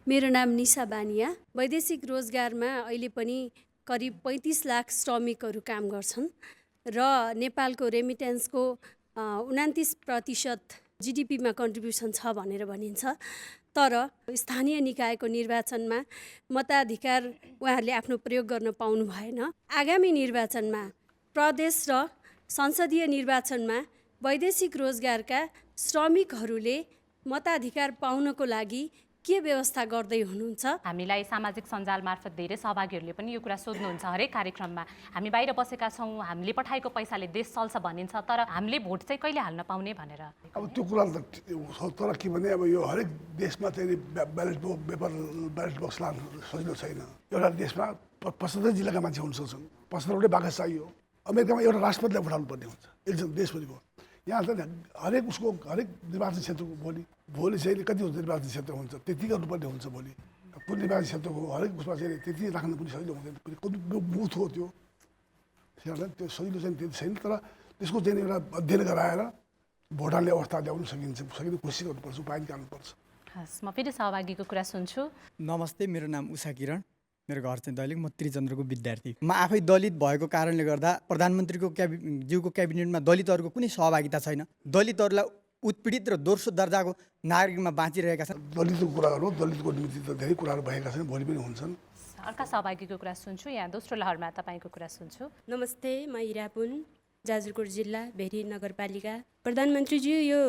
मेरो नाम निशा बानिया वैदेशिक रोजगारमा अहिले पनि करिब 35 लाख श्रमिकहरू काम गर्छन् र नेपालको रेमिटेन्सको 29% जिडिपीमा कन्ट्रिब्युसन छ भनेर भनिन्छ तर स्थानीय निकायको निर्वाचनमा मताधिकार उहाँहरूले आफ्नो प्रयोग गर्न पाउनु भएन आगामी निर्वाचनमा प्रदेश र संसदीय निर्वाचनमा वैदेशिक रोजगारका श्रमिकहरूले मताधिकार पाउनको लागि के व्यवस्था गर्दै हुनुहुन्छ हामीलाई सामाजिक सञ्जाल मार्फत धेरै सहभागीहरूले पनि यो कुरा सोध्नुहुन्छ हरेक कार्यक्रममा हामी बाहिर बसेका छौँ हामीले पठाएको पैसाले देश चल्छ भनिन्छ तर हामीले भोट चाहिँ कहिले हाल्न पाउने भनेर अब त्यो कुरा त तर के भने अब यो हरेक देशमा चाहिँ ब्यालेट बक्स लानु सजिलो छैन एउटा देशमा 75 जिल्लाका मान्छे हुन सक्छन् 75वटै बाकस चाहियो अमेरिकामा एउटा राष्ट्रपतिलाई उठाउनु पर्ने हुन्छ एकजना देशपतिको यहाँ त हरेक उसको हरेक निर्वाचन क्षेत्रको भोलि चाहिँ कति हुन्छ निर्वाचन क्षेत्र हुन्छ त्यति गर्नुपर्ने हुन्छ भोलि कुन निर्वाचन क्षेत्रको हरेक उसमा चाहिँ त्यति राख्नु पनि सजिलो हुँदैन कति बुथ हो त्यो त्यो सजिलो चाहिँ त्यति छैन तर त्यसको चाहिँ एउटा अध्ययन गराएर भोट हाल्ने अवस्था ल्याउन सकिने कोसिस गर्नुपर्छ उपाय निकाल्नुपर्छ हस् म फेरि सहभागीको कुरा सुन्छु नमस्ते मेरो नाम उषा किरण मेरो घर चाहिँ दैलेख म त्रिचन्द्रको विद्यार्थी म आफै दलित भएको कारणले गर्दा प्रधानमन्त्रीको ज्यूको क्याबिनेटमा दलितहरूको कुनै सहभागिता छैन दलितहरूलाई उत्पीडित र दोस्रो दर्जाको नागरिकमा बाँचिरहेका छन् दलितको कुरा गर्नु दलितको निम्ति त धेरै कुराहरू भएका छन् भोलि पनि हुन्छन् अर्का सहभागीको कुरा सुन्छु यहाँ दोस्रो लहरमा तपाईँको कुरा सुन्छु नमस्ते म इरापुन जाजरकोट जिल्ला भेरी नगरपालिका प्रधानमन्त्रीज्यू यो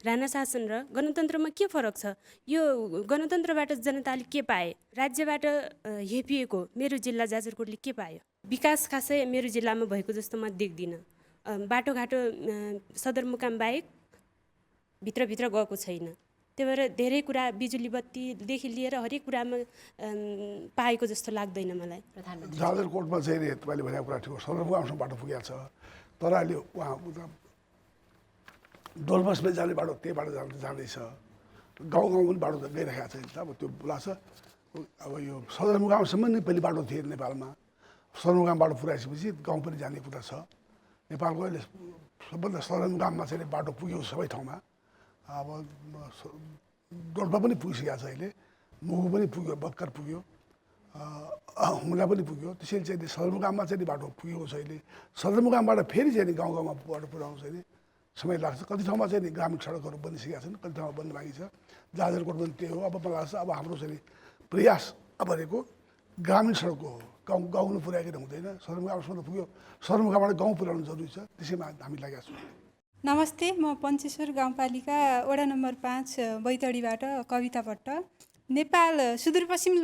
राणा शासन र गणतन्त्रमा के फरक छ यो गणतन्त्रबाट जनताले के पाए राज्यबाट हेपिएको मेरो जिल्ला जाजरकोटले के पायो विकास खासै मेरो जिल्लामा भएको जस्तो म देख्दिनँ बाटोघाटो सदरमुकाम बाहेक भित्रभित्र गएको छैन त्यही भएर धेरै कुरा बिजुली बत्तीदेखि लिएर हरेक कुरामा पाएको जस्तो लाग्दैन मलाई जाजरकोटमा चाहिँ नि तपाईँले भनेको कुरा ठिक हो सदरमुकामसम्म बाटो पुगेको छ तर अहिले उहाँ डोल्पासमा जाने बाटो त्यही बाटो जाँदैछ गाउँ गाउँ पनि बाटो त गइरहेको छ अब त्यो लाग्छ अब यो सदरमुकामसम्म नै पहिले बाटो थिए नेपालमा सदरमुकाम बाटो पुऱ्याइसकेपछि गाउँ पनि जाने कुरा छ नेपालको अहिले सबभन्दा सदरमुकाममा चाहिँ बाटो पुग्यो सबै ठाउँमा अब डोल्पा पनि पुगिसकेको छ अहिले मुगु पनि पुग्यो बक्कर पुग्यो हुम्ला पनि पुग्यो त्यसैले चाहिँ सदरमुकाममा चाहिँ बाटो पुगेको छ अहिले सदरमुकामबाट फेरि चाहिँ गाउँ गाउँमा बाटो पुऱ्याउनु चाहिँ समय लाग्छ कति ठाउँमा चाहिँ नि ग्रामीण सडकहरू बनिसकेका छन् कति ठाउँमा बन्द बाँकी छ जाजरकोट पनि त्यही हो अब मलाई लाग्छ अब हाम्रो चाहिँ प्रयास भनेको ग्रामीण सडकको हो गाउँ गाउँ पुर्याएकै हुँदैन सदरमुकामसम्म पुग्यो सदरमुकामबाट गाउँ पुर्याउनु जरुरी छ त्यसैमा हामी लागेका छौँ नमस्ते म पञ्चेश्वर गाउँपालिका वडा नम्बर 5 बैतडीबाट कविता भट्ट नेपाल सुदूरपश्चिम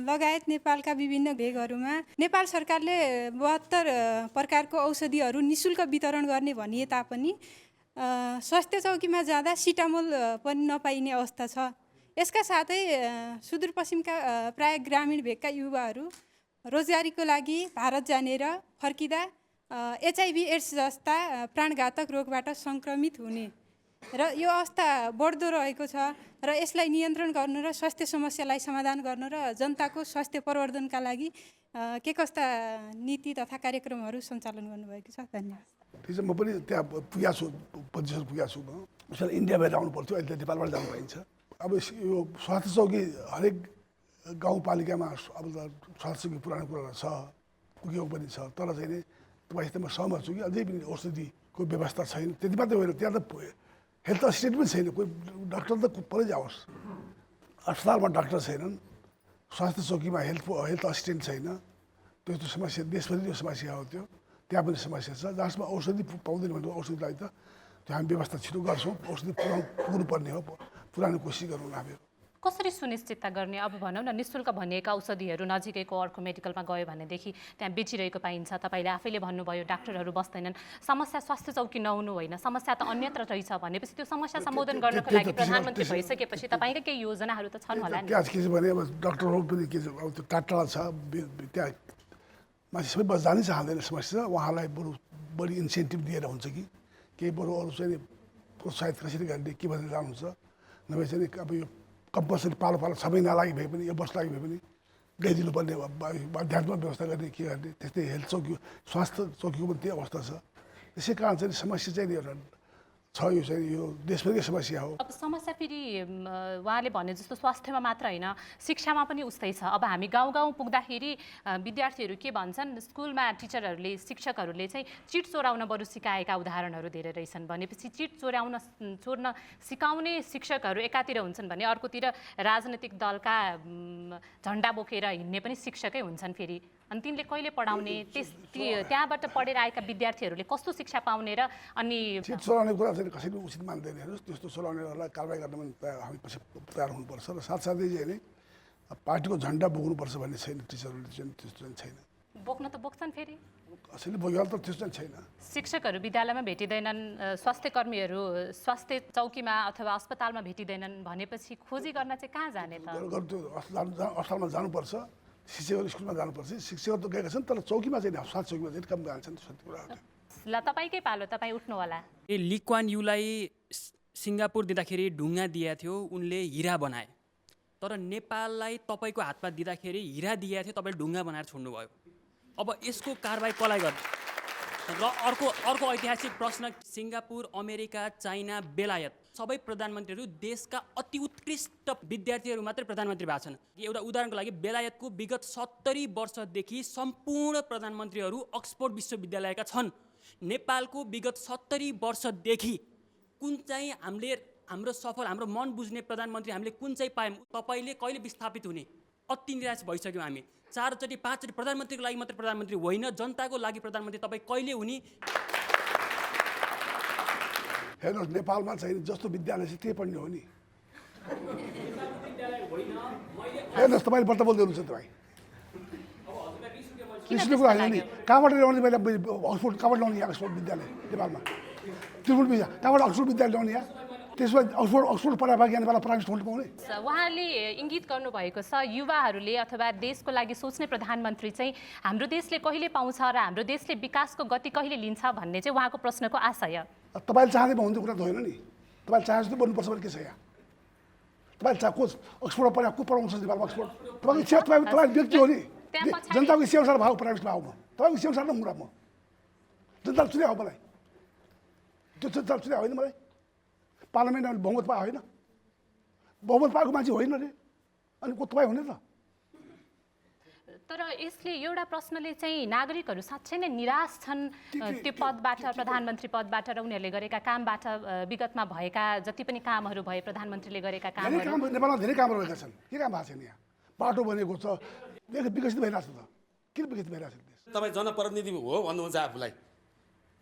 लगायत नेपालका विभिन्न भेगहरूमा नेपाल सरकारले 72 प्रकारको औषधिहरू निःशुल्क वितरण गर्ने भनिए तापनि स्वास्थ्य चौकीमा जाँदा सिटामोल पनि नपाइने अवस्था छ यसका साथै सुदूरपश्चिमका प्राय ग्रामीण भेगका युवाहरू रोजगारीको लागि भारत जाने र फर्किँदा एचआइभी एड्स जस्ता प्राणघातक रोगबाट सङ्क्रमित हुने र यो अवस्था बढ्दो रहेको छ र यसलाई नियन्त्रण गर्नु र स्वास्थ्य समस्यालाई समाधान गर्नु र जनताको स्वास्थ्य प्रवर्धनका लागि के कस्ता नीति तथा कार्यक्रमहरू सञ्चालन गर्नुभएको छ धन्यवाद ठिक छ म पनि त्यहाँ पुगेको छु पञ्चेश्वर पुगेको छु म उसलाई इन्डिया बाहिर आउनु पर्थ्यो अहिले नेपालबाट जानु पाइन्छ अब यो स्वास्थ्य चौकी हरेक गाउँपालिकामा अब त स्वास्थ्य चौकी पुरानो कुरा छ पुगेको पनि छ तर चाहिँ नि तपाईँसित म सहमत छु कि अझै पनि औषधिको व्यवस्था छैन त्यति मात्रै होइन त्यहाँ त हेल्थ असिस्टेन्ट पनि छैन कोही डाक्टर त परै जाओस् अस्पतालमा डाक्टर छैनन् स्वास्थ्य चौकीमा हेल्थ असिस्टेन्ट छैन त्यो समस्या देशभरि यो समस्या हो त्यो त्यहाँ पनि समस्या छ जसमा औषधि पाउँदैन भने औषधिलाई त त्यो हामी व्यवस्था छिटो गर्छौँ औषधि पुग्नु पर्ने हो पुरानो कोसिस गरौँ हामीहरू कसरी सुनिश्चितता गर्ने अब भनौँ न निःशुल्क भनिएका औषधिहरू नजिकैको अर्को मेडिकलमा गयो भनेदेखि त्यहाँ बेचिरहेको पाइन्छ तपाईँले आफैले भन्नुभयो डाक्टरहरू बस्दैनन् समस्या स्वास्थ्य चौकी नहुनु होइन समस्या त अन्यत्र रहेछ भनेपछि त्यो समस्या सम्बोधन गर्नको लागि प्रधानमन्त्री भइसकेपछि तपाईँकै केही योजनाहरू त छन् होला नि के छ भने अब डाक्टरहरू पनि के छ अब त्यो टाढा छ त्यहाँ मान्छे सबै बस जानै चाहँदैन समस्या उहाँलाई बढी इन्सेन्टिभ दिएर हुन्छ कि केही बरु अरू चाहिँ प्रोत्साहित कसरी गर्ने के भनेर जानुहुन्छ नभए चाहिँ अब यो कम्पलसरी पालो छ महिना लागि भए पनि 1 वर्ष लागि भए पनि गइदिनुपर्ने अध्यात्मक व्यवस्था गर्ने के गर्ने त्यस्तै हेल्थ चौकी स्वास्थ्य चौकीको पनि त्यही अवस्था छ त्यसै कारण चाहिँ समस्या चाहिँ एउटा छ यो चाहिँ यो देशभरिकै समस्या हो। अब समस्या फेरि उहाँले भने जस्तो स्वास्थ्यमा मात्र होइन शिक्षामा पनि उस्तै छ। अब हामी गाउँ गाउँ पुग्दाखेरि विद्यार्थीहरू के भन्छन् स्कुलमा टिचरहरूले शिक्षकहरूले चाहिँ चिट चोराउन बरु सिकाएका उदाहरणहरू धेरै रहेछन् भनेपछि चिट चोर्न सिकाउने शिक्षकहरू एकातिर हुन्छन् भने अर्कोतिर राजनैतिक दलका झन्डा बोकेर हिँड्ने पनि शिक्षकै हुन्छन् फेरि अनि तिनले कहिले पढाउने त्यहाँबाट पढेर आएका विद्यार्थीहरूले कस्तो शिक्षा पाउने र अनि चिट चलाउने कुरा चाहिँ कसैले उचित मान्दैन हेर्नुहोस् त्यस्तो चलाउनेहरूलाई कारवाही गर्न पनि हामी पछि तयार हुनुपर्छ र साथसाथै चाहिँ नि पार्टीको झन्डा बोक्नुपर्छ भन्ने छैन टिचरहरूले चाहिँ त्यस्तो चाहिँ छैन बोक्न त बोक्छन् फेरि कसैले बोकेर त त्यस्तो चाहिँ छैन। शिक्षकहरू विद्यालयमा भेटिँदैनन् स्वास्थ्य कर्मीहरू स्वास्थ्य चौकीमा अथवा अस्पतालमा भेटिँदैनन् भनेपछि खोजी गर्न चाहिँ कहाँ जाने त अस्पतालमा जानुपर्छ शिक्षकहरू स्कुलमा जानुपर्छ शिक्षकहरू त गएका छन् तर चौकीमा चाहिँ स्वास्थ्य चौकीमा चाहिँ काम जान्छन् सत्य कुरा हो। ल तपाईँकै पालो तपाईँ उठ्नु होला। ली कुवान युलाई सिङ्गापुर दिँदाखेरि ढुङ्गा दिएको थियो उनले हिरा बनाए तर नेपाललाई तपाईँको हातमा दिँदाखेरि हिरा दिएको थियो तपाईँले ढुङ्गा बनाएर छोड्नुभयो। अब यसको कारबाही कसलाई गर्ने र अर्को ऐतिहासिक प्रश्न सिङ्गापुर अमेरिका चाइना बेलायत सबै प्रधानमन्त्रीहरू देशका अति उत्कृष्ट विद्यार्थीहरू मात्रै प्रधानमन्त्री भएको छन्। एउटा उदाहरणको लागि बेलायतको विगत 70 वर्षदेखि सम्पूर्ण प्रधानमन्त्रीहरू अक्सफोर्ड विश्वविद्यालयका छन्। नेपालको विगत 70 वर्षदेखि कुन चाहिँ हाम्रो मन बुझ्ने प्रधानमन्त्री हामीले कुन चाहिँ पायौँ तपाईँले कहिले विस्थापित हुने अति निराश भइसक्यौँ हामी। 4 चोटि 5 चोटि प्रधानमन्त्रीको लागि मात्रै प्रधानमन्त्री होइन जनताको लागि प्रधानमन्त्री तपाईँ कहिले हुने। हेर्नुहोस् नेपालमा चाहिँ जस्तो विद्यालय छ त्यही पढ्ने हो नि। हेर्नुहोस् तपाईँले बट्टा बोल्दै हुनुहुन्छ तपाईँ रिसुने कुरा होइन नि। कहाँबाट ल्याउने मैले अक्सफोर्ड कहाँबाट ल्याउने यहाँ अक्सफोर्ड विद्यालय नेपालमा त्रिपुर कहाँबाट अक्सफोर्ड विद्यालय ल्याउने यहाँ त्यसमा अक्सफोर्ड पढाएर बाँकी नेपालमा प्राइभेट स्कुल पाउने। उहाँले इङ्गित गर्नुभएको छ युवाहरूले अथवा देशको लागि सोच्ने प्रधानमन्त्री चाहिँ हाम्रो देशले कहिले पाउँछ र हाम्रो देशले विकासको गति कहिले लिन्छ भन्ने चाहिँ उहाँको प्रश्नको आशय। तपाईँले चाहँदै हुने कुरा त होइन नि। तपाईँले चाहे जस्तो बोल्नुपर्छ भने के छ यहाँ। तपाईँले को अक्सफोर्डमा पढाएको को पढाउँछ नेपालमा अक्सफोर्ड तपाईँको इच्छा तपाईँ व्यक्ति हो नि जनताको इच्छा अनुसार भएको प्राइभेटमा आऊ म तपाईँको इच्छा अनुसार कुरा म जनताले चुनाव मलाई त्यो जनताले चुनाव होइन मलाई पार्लियामेन्टमा बहुमत पाए होइन बहुमत पाएको मान्छे होइन रे अनि को तपाईँ हुने त। तर यसले एउटा प्रश्नले चाहिँ नागरिकहरू साँच्चै नै निराश छन् त्यो पदबाट प्रधानमन्त्री पदबाट र उनीहरूले गरेका कामबाट विगतमा भएका जति पनि कामहरू भए प्रधानमन्त्रीले गरेका कामहरू नेपालमा धेरै कामहरू भएका छन् के काम भएको छैन यहाँ बाटो बनेको छ विकसित भइरहेको छ त किन विकसित भइरहेको छ। तपाईँ जनप्रतिनिधि हो भन्नुहुन्छ आफूलाई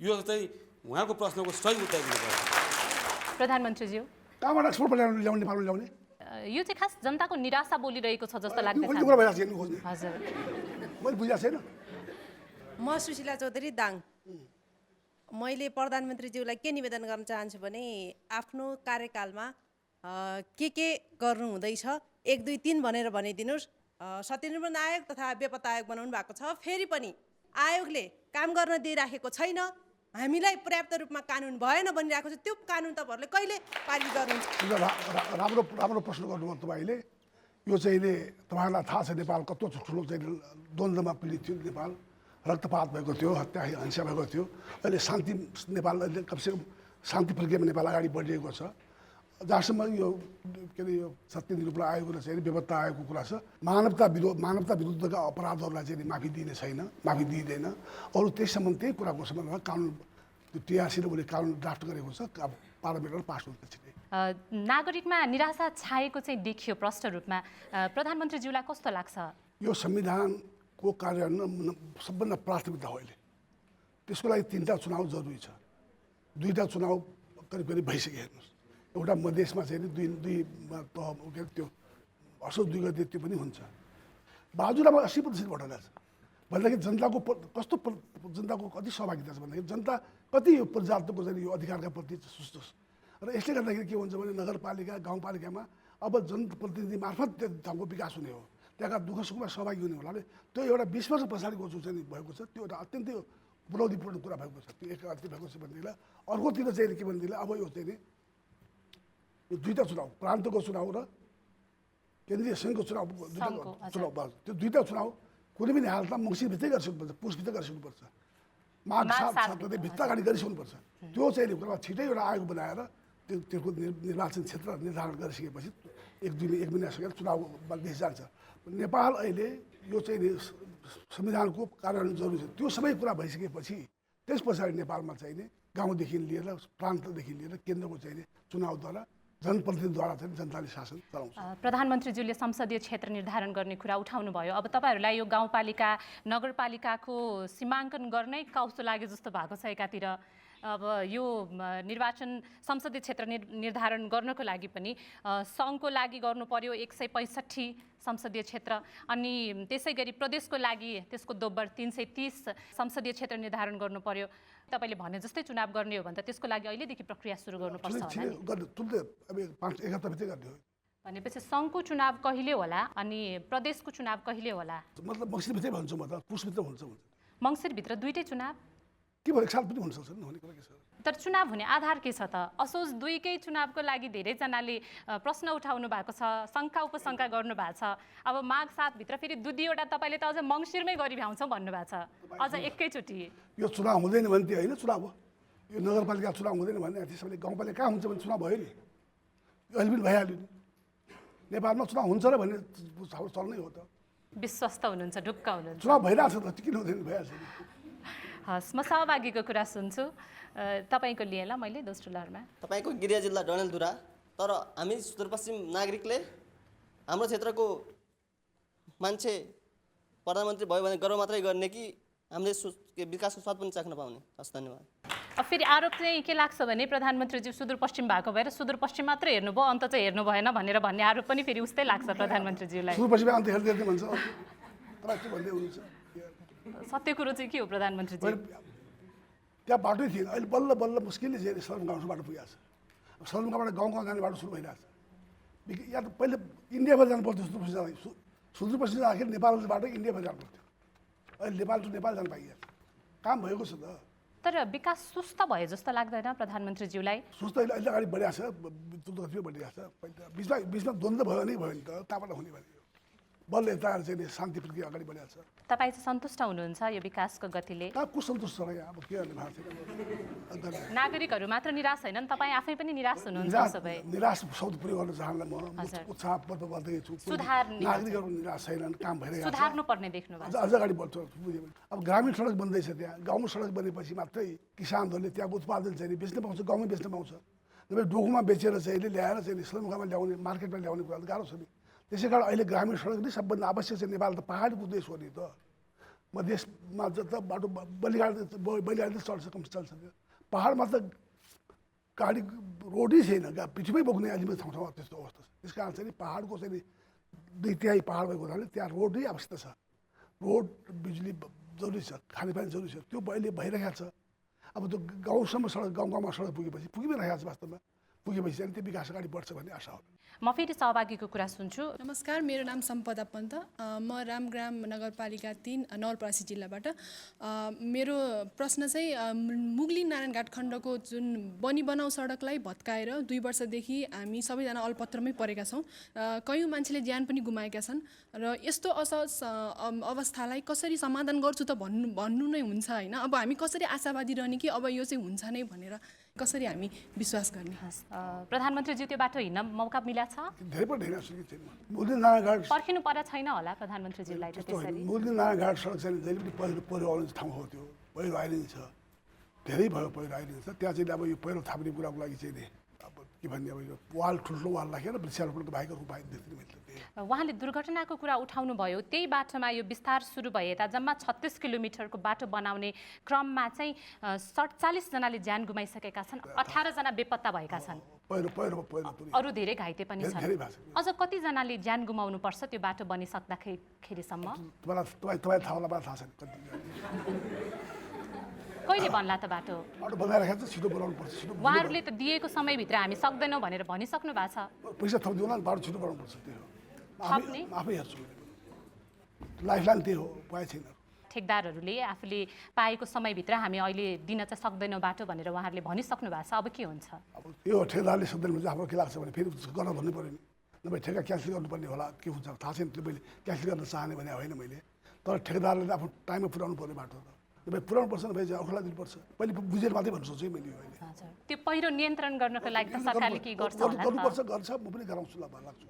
यो चाहिँ उहाँको प्रश्नको सही उत्तर दिनुपर्छ। प्रधानमन्त्रीज्यू कहाँबाट एक्सपोर्ट ल्याउने नेपालमा ल्याउने यो चाहिँ खास जनताको निराशा बोलिरहेको छ जस्तो लाग्दैछ। हजुर मैले बुझाएको छैन। म सुशीला चौधरी दाङ मैले प्रधानमन्त्रीज्यूलाई के निवेदन गर्न चाहन्छु भने आफ्नो कार्यकालमा के गर्नु हुँदैछ 1 2 3 भनेर भनिदिनुहोस्। सत्यनिर्माण आयोग तथा बेपत्ता आयोग बनाउनु भएको छ फेरि पनि आयोगले काम गर्न दिइराखेको छैन। हामीलाई पर्याप्त रूपमा कानुन भएन भनिरहेको छ त्यो कानुन तपाईँहरूले कहिले पारित गर्नुहुन्छ। राम्रो प्रश्न गर्नुभयो तपाईँले। यो चाहिँ तपाईँहरूलाई थाहा छ नेपाल कत्रो ठुलो चाहिँ द्वन्द्वमा पीडित थियो नेपाल रक्तपात भएको थियो हत्या हिंसा भएको थियो। अहिले शान्ति नेपाल अहिले कमसेकम शान्ति प्रक्रियामा नेपाल अगाडि बढिरहेको छ। जहाँसम्म यो के अरे यो सत्यनिरूपण आयोगको चाहिँ बेपत्ता आयोगको कुरा छ मानवता विरुद्धका अपराधहरूलाई चाहिँ माफी दिने छैन माफी दिइँदैन। अरू त्यही सम्बन्ध त्यही कुराको सम्बन्धमा कानुन त्यो टिआरसीले उसले कानुन ड्राफ्ट गरेको छ अब पार्लियामेन्टमा पास हुन्छ। नागरिकमा निराशा छाएको चाहिँ देखियो प्रष्ट रूपमा प्रधानमन्त्रीज्यूलाई कस्तो लाग्छ? यो संविधानको कार्यान्वयन सबभन्दा प्राथमिकता हो अहिले। त्यसको लागि 3टा चुनाव जरुरी छ। 2टा चुनाव करिब करिब भइसक्यो। हेर्नुहोस् एउटा मधेसमा चाहिँ दुई त्यो असोज 2 गते त्यो पनि हुन्छ। बाजुरामा 80% भोट हालेको छ भन्दाखेरि जनताको कस्तो जनताको कति सहभागिता छ भन्दाखेरि जनता कति यो प्रजातन्त्रको चाहिँ यो अधिकारका प्रति सुस्तोष र यसले गर्दाखेरि के हुन्छ भने नगरपालिका गाउँपालिकामा अब जनप्रतिनिधि मार्फत त्यो ठाउँको विकास हुने हो। त्यहाँका दुःख सुखमा सहभागी हुने हुनाले त्यो एउटा 20 वर्ष पछाडिको जो चाहिँ भएको छ त्यो एउटा अत्यन्तै उपलब्धिपूर्ण कुरा भएको छ। त्यो एक अर्थ भएको छ भनेदेखिलाई अर्कोतिर चाहिँ के भनेदेखिलाई अब यो चाहिँ नि यो दुईवटा चुनाव, प्रान्तको चुनाव र केन्द्रीय सङ्घको चुनाव, चुनाव भयो। त्यो दुईवटा चुनाव कुनै पनि हालतमा मङ्सिरभित्रै गरिसक्नुपर्छ, पुसभित्रै गरिसक्नुपर्छ, माघ 7 भित्र अगाडि गरिसक्नुपर्छ। त्यो चाहिँ कुरामा छिटै एउटा आयोग बनाएर त्यसको निर्वाचन क्षेत्र निर्धारण गरिसकेपछि एक महिना सकेर चुनावमा देश जान्छ। नेपाल अहिले यो चाहिँ संविधानको कार्यान्वयन जरुरी छ। त्यो सबै कुरा भइसकेपछि त्यस पछाडि नेपालमा चाहिँ नि गाउँदेखि लिएर प्रान्तदेखि लिएर केन्द्रको चाहिँ चुनावद्वारा जनप्रतिनिधिद्वारा चाहिँ जनताले शासन चलाउँछ। प्रधानमन्त्रीज्यूले संसदीय क्षेत्र निर्धारण गर्ने कुरा उठाउनु भयो। अब तपाईँहरूलाई यो गाउँपालिका नगरपालिकाको सीमाङ्कन गर्नै कस्तो लाग्यो जस्तो भएको छ एकातिर। अब यो निर्वाचन संसदीय क्षेत्र निर्धारण गर्नको लागि पनि सङ्घको लागि गर्नु पर्यो 165 संसदीय क्षेत्र, अनि त्यसै गरी प्रदेशको लागि त्यसको दोब्बर 330 संसदीय क्षेत्र निर्धारण गर्नु पर्यो। तपाईँले भने जस्तै चुनाव गर्ने हो भने त त्यसको लागि अहिलेदेखि प्रक्रिया सुरु गर्नुपर्छ भनेपछि सङ्घको चुनाव कहिले होला अनि प्रदेशको चुनाव कहिले होला? मतलब मङ्सिरभित्रै भन्छु म त, पुसभित्र हुन्छ। मङ्सिरभित्र दुईटै चुनाव के भयो, एक साल पनि हुन सक्छ नि, हुने कुरा के छ। तर चुनाव हुने आधार के छ त? असोज दुईकै चुनावको लागि धेरैजनाले प्रश्न उठाउनु भएको छ, शङ्का उपशङ्का गर्नु भएको छ। अब माघ 7 भित्र फेरि दुईवटा तपाईँले त अझ मङ्सिरमै गरी भ्याउँछौँ भन्नुभएको छ, अझ एकैचोटि। यो चुनाव हुँदैन भने त्यो होइन चुनाव हो। यो नगरपालिका चुनाव हुँदैन भने त्यसैले गाउँपालिका कहाँ हुन्छ भने चुनाव भयो नि, अहिले पनि भइहाल्यो नि। नेपालमा चुनाव हुन्छ र भन्ने चल्नै हो त। विश्वस्त हुनुहुन्छ, ढुक्क हुनुहुन्छ। चुनाव भइरहेको छ त, किन हुँदैन, भइहाल्छ नि। हस्, म सहभागीको कुरा सुन्छु। तपाईँको लिए ल मैले दोस्रो लहरमा तपाईँको गिरिया जिल्ला डडेलधुरा। तर हामी सुदूरपश्चिम नागरिकले हाम्रो क्षेत्रको मान्छे प्रधानमन्त्री भयो भने गर्व मात्रै गर्ने कि हामीले विकासको स्वाद पनि चाख्न पाउने? हस्, धन्यवाद। अब फेरि आरोप चाहिँ के लाग्छ भने प्रधानमन्त्रीज्यू सुदूरपश्चिम भएको भएर सुदूरपश्चिम मात्रै हेर्नुभयो, अन्त चाहिँ हेर्नु भएन भनेर भन्ने आरोप पनि फेरि उस्तै लाग्छ प्रधानमन्त्रीज्यूलाई। सुदूरपश्चिम अन्त हेर्दै भन्छ, तपाईँ के भन्दै हुनुहुन्छ? सत्य कुरो चाहिँ के हो प्रधानमन्त्रीजी? त्यहाँ बाटै थिएन, अहिले बल्ल बल्ल मुस्किलले चाहिँ सदरमुकामसम्म बाटो पुगेको छ। सदरमुकाबाट गाउँ गाउँ जाने बाटो सुरु भइरहेको छ। या त पहिले इन्डियाभरि जानु पर्थ्यो, सुदूरपश्चिम जाँदाखेरि नेपालको बाटो इन्डियाभरि जानु पर्थ्यो। अहिले नेपाल टु नेपाल जानु पाइएको छ, काम भएको छ त। तर विकास सुस्त भयो जस्तो लाग्दैन प्रधानमन्त्रीज्यूलाई? सुस्त अहिले अगाडि बढिरहेको छ, द्रुतगतिमा बढिरहेको छ। बिचमा द्वन्द्व भयो भने भयो नि त, कहाँबाट हुने भने बल्ल यता चाहिँ शान्ति प्रक्रिया अगाडि बढिरहेको छ। तपाईँ चाहिँ सन्तुष्ट हुनुहुन्छ यो विकासको गतिले? को सन्तुष्ट छ यहाँ, अब के गर्ने भएको छैन। नागरिकहरू मात्र निराश होइनन्, तपाईँ आफै पनि निराश हुनुहुन्छ? सबै निराश शब्द प्रयोग गर्न चाहन्न म, उत्साह बढ्दै छु। नागरिकहरू निराश छैनन्, काम भइरहेको छ, सुधार्नु पर्ने देख्नु भएको अझ अगाडि बढ्छ। अब ग्रामीण सडक बन्दैछ, त्यहाँ गाउँ सडक बनेपछि मात्रै किसानहरूले त्यहाँको उत्पादन चाहिँ बेच्न पाउँछ, गाउँमै बेच्न पाउँछ। तपाईँ डोकोमा बेचेर चाहिँ ल्याएर चाहिँ सदरमुकाममा ल्याउने, मार्केटमा ल्याउने कुरा गाह्रो छ नि। त्यसै कारण अहिले ग्रामीण सडक नै सबभन्दा आवश्यक छ। नेपाल त पहाडको देश हो नि त, मधेसमा त बाटो बलिगाडी चल्छ, कम चल्छ। पहाडमा त गाडी रोडै छैन, पृथ्वी बोक्ने अहिले ठाउँ ठाउँमा त्यस्तो अवस्था छ। त्यस कारण चाहिँ पहाडको चाहिँ 2/3 पहाड भएको हुनाले त्यहाँ रोडै आवश्यकता छ। रोड, बिजुली जरुरी छ, खानेपानी जरुरी छ, त्यो अहिले भइरहेको छ। अब त्यो गाउँसम्म सडक, गाउँ गाउँमा सडक पुगेपछि पुगिरहेको छ, वास्तवमा पुगेपछि चाहिँ त्यो विकास अगाडि बढ्छ भन्ने आशा हो। म फेरि सहभागीको कुरा सुन्छु। नमस्कार, मेरो नाम सम्पदा पन्त, म रामग्राम नगरपालिका 3 नवलपरासी जिल्लाबाट। मेरो प्रश्न चाहिँ मुगलिन नारायणघाट खण्डको जुन बनाउ सडकलाई भत्काएर 2 वर्षदेखि हामी सबैजना अलपत्रमै परेका छौँ। कयौँ मान्छेले ज्यान पनि गुमाएका छन् र यस्तो असहज अवस्थालाई कसरी समाधान गर्छु त भन्नु नै हुन्छ होइन। अब हामी कसरी आशावादी रहने कि अब यो चाहिँ हुन्छ नै भनेर कसरी हामी विश्वास गर्ने? प्रधानमन्त्रीज्यू त्यो बाटो हिँड्न मौका मिला छ? धेरै पनि हिँडेको छु कि मुगलिन नारायणघाट पर्खिनु पर्या छैन होला प्रधानमन्त्रीज्यूलाई? त्यसरी मुगलिन नारायणघाट सडक चाहिँ जहिले पनि पहिरो आउने ठाउँ हो, त्यो पहिरो आइरहन्छ, धेरै भयो पहिरो आइरहन्छ। त्यहाँ चाहिँ अब यो पहिरो थाप्ने कुराको लागि चाहिँ नि अब के भन्ने, अब यो वाल ठुल्ठुलो वाल राखेर वृक्षारोपणको बाहेक उपाय देख्ने मैले। उहाँले दुर्घटनाको कुरा उठाउनु भयो। त्यही बाटोमा यो विस्तार सुरु भए यता जम्मा 36 किलोमिटरको बाटो बनाउने क्रममा चाहिँ 47 जनाले ज्यान गुमाइसकेका छन्, 18 जना बेपत्ता भएका छन्, अरू धेरै घाइते पनि छन्। अझ कतिजनाले ज्यान गुमाउनु पर्छ त्यो बाटो बनिसक्दाखेरिसम्म? तपाईँ थाहा होला, मलाई थाहा छैन। कहिले बन्ला त बाटो? बनाइराखेको छ, छिटो बनाउनु पर्छ। उहाँहरूले त दिएको समयभित्र हामी सक्दैनौँ भनेर भनिसक्नु भएको छ। पैसा थपिदिउँ न, बाटो छिटो बनाउनु पर्छ। त्यो थप्ने आफै हेर्छु, लाइफलाइन त्यही हो, उपाय छैन। ठेकदारहरूले आफूले पाएको समयभित्र हामी अहिले दिन चाहिँ सक्दैनौँ बाटो भनेर उहाँहरूले भनिसक्नु भएको छ, अब के हुन्छ? अब यो ठेकदारले सक्दैन भने हाम्रो के लाग्छ भने फेरि गर्न भन्नु पऱ्यो नि, नभए ठेका क्यान्सल गर्नुपर्ने होला, के हुन्छ थाहा छैन। त्यो मैले क्यान्सल गर्न चाहने भने होइन मैले, तर ठेकदारले आफ्नो टाइममा पुऱ्याउनु पर्ने बाटो त नभए पुऱ्याउनु पर्छ नभए अर्कोलाई दिनुपर्छ। पहिले बुझेर मात्रै भन्नु सोचेँ मैले अहिले। त्यो पहिरो नियन्त्रण गर्नको लागि त सरकारले के गर्छ होला? गर्नुपर्छ, गर्छ, म पनि गराउँछु ल लाग्छु।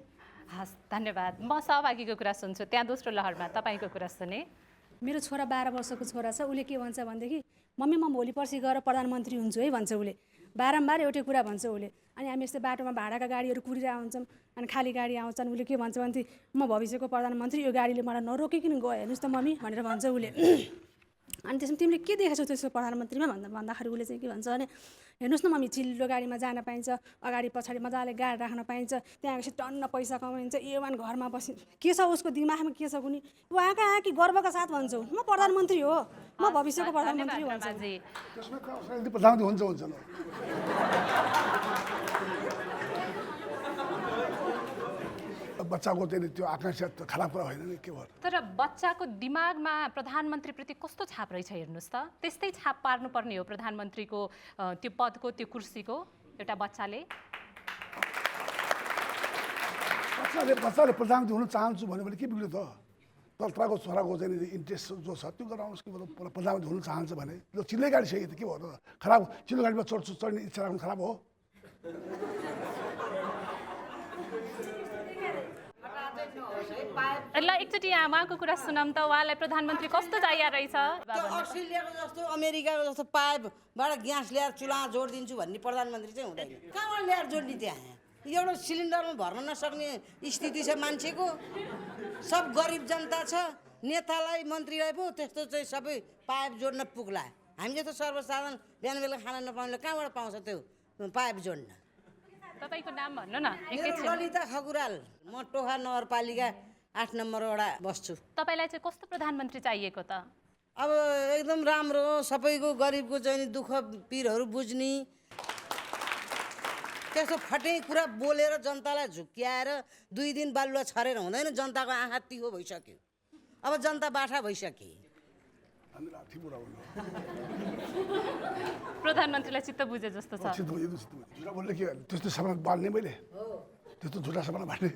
हस्, धन्यवाद। म सहभागीको कुरा सुन्छु, त्यहाँ दोस्रो लहरमा तपाईँको कुरा सुने। मेरो छोरा 12 वर्षको छोरा छ, उसले के भन्छ भनेदेखि मम्मी म भोलि पर्सि गएर प्रधानमन्त्री हुन्छु है भन्छ उसले। बारम्बार एउटै कुरा भन्छ उसले। अनि हामी यस्तै बाटोमा भाडाका गाडीहरू कुरिरहेको हुन्छौँ, अनि खाली गाडी आउँछन्, उसले के भन्छ भने म भविष्यको प्रधानमन्त्री, यो गाडीले मलाई नरोकिकन गयो हेर्नुहोस् त मम्मी भनेर भन्छ उसले। अनि त्यसमा तिमीले के देखेको छौ त्यसको प्रधानमन्त्रीमा भन्दाखेरि उसले चाहिँ के भन्छ भने हेर्नुहोस् न मम्मी चिल्लो गाडीमा जान पाइन्छ, अगाडि पछाडि मजाले गाडी राख्न पाइन्छ, त्यहाँ गएपछि टन्न पैसा कमाइन्छ, ए1 घरमा बसी के छ उसको दिमागमा के छ कुनी उहाँका आँकी गर्वका साथ भन्छौ म प्रधानमन्त्री हो, म भविष्यको प्रधानमन्त्री भन्छ। प्रधानमन्त्री हुन्छ हुन्छ ल। बच्चाको चाहिँ त्यो आकांक्षा खराब कुरा होइन नि, के भयो? तर बच्चाको दिमागमा प्रधानमन्त्रीप्रति कस्तो छाप रहेछ हेर्नुहोस् त। त्यस्तै छाप पार्नुपर्ने हो प्रधानमन्त्रीको त्यो पदको, त्यो कुर्सीको एउटा बच्चाले। बच्चाले प्रधानमन्त्री हुन चाहन्छु भन्यो भने के बिग्रियो त? तपाईँको छोराको चाहिँ इन्ट्रेस्ट जो छ त्यो गराउनुहोस्। कि प्रधानमन्त्री हुन चाहन्छ भने त्यो चिल्लै गाडी छ त के भयो त? खराब चिल्लो गाडीमा चढ्ने इच्छा राख्नु खराब हो? ल एकचोटि यहाँ उहाँको कुरा सुनौँ त, उहाँलाई प्रधानमन्त्री कस्तो चाहिएको रहेछ? अस्ट्रेलियाको जस्तो अमेरिकाको जस्तो पाइपबाट ग्यास ल्याएर चुल्हा जोडिदिन्छु भन्ने प्रधानमन्त्री चाहिँ हुँदैन। कहाँबाट ल्याएर जोड्ने? त्यहाँ एउटा सिलिन्डरमा भर्न नसक्ने स्थिति छ मान्छेको, सब गरिब जनता छ, नेतालाई मन्त्रीलाई पो त्यस्तो चाहिँ सबै पाइप जोड्न पुग्ला। हामीले त सर्वसाधारण बिहान बेला खाना नपाउनेले कहाँबाट पाउँछ त्यो पाइप जोड्न? तपाईँको नाम भन्नु न। ललिता खकुराल, म टोखा नगरपालिका 8 नम्बर वडा बस्छु। तपाईँलाई चाहिँ कस्तो प्रधानमन्त्री चाहिएको त? अब एकदम राम्रो, सबैको गरिबको चाहिँ दुःख पिरहरू बुझ्ने, त्यस्तो फटे कुरा बोलेर जनतालाई झुक्क्याएर 2 दिन बालुवा छरेर हुँदैन। जनताको आँखा तिखो भइसक्यो, अब जनता बाठा भइसके। प्रधानमन्त्रीलाई चित्त बुझे जस्तो छ। झुटा बोल्ने के त्यस्तो सामान बाल्ने मैले, त्यस्तो झुटा सामान बाल्ने।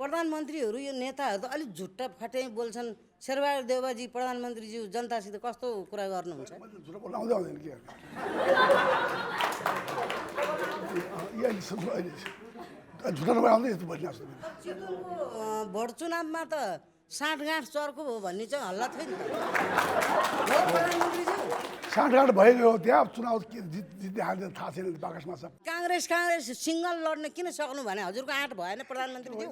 प्रधानमन्त्रीहरू यो नेताहरू त अलिक झुट्टा फाटे बोल्छन्। शेरबहादुर देउवाजी प्रधानमन्त्रीज्यू जनतासित कस्तो कुरा गर्नुहुन्छ? झुटा बोल्न आउँदै आउँदैन के? झुटा नभए आउँदै यस्तो बोल्ने आउँछ। भोट चुनावमा त साँठगाँठ चर्को हो भन्ने चाहिँ हल्ला थियो नि त। साँठगाँठ भएको हो त्यहाँ, चुनाव जित्ने हाल्ने थाहा छैन बाकसमा छ। काङ्ग्रेस सिङ्गल लड्न किन सक्नु भने हजुरको आँट भएन प्रधानमन्त्री थियो।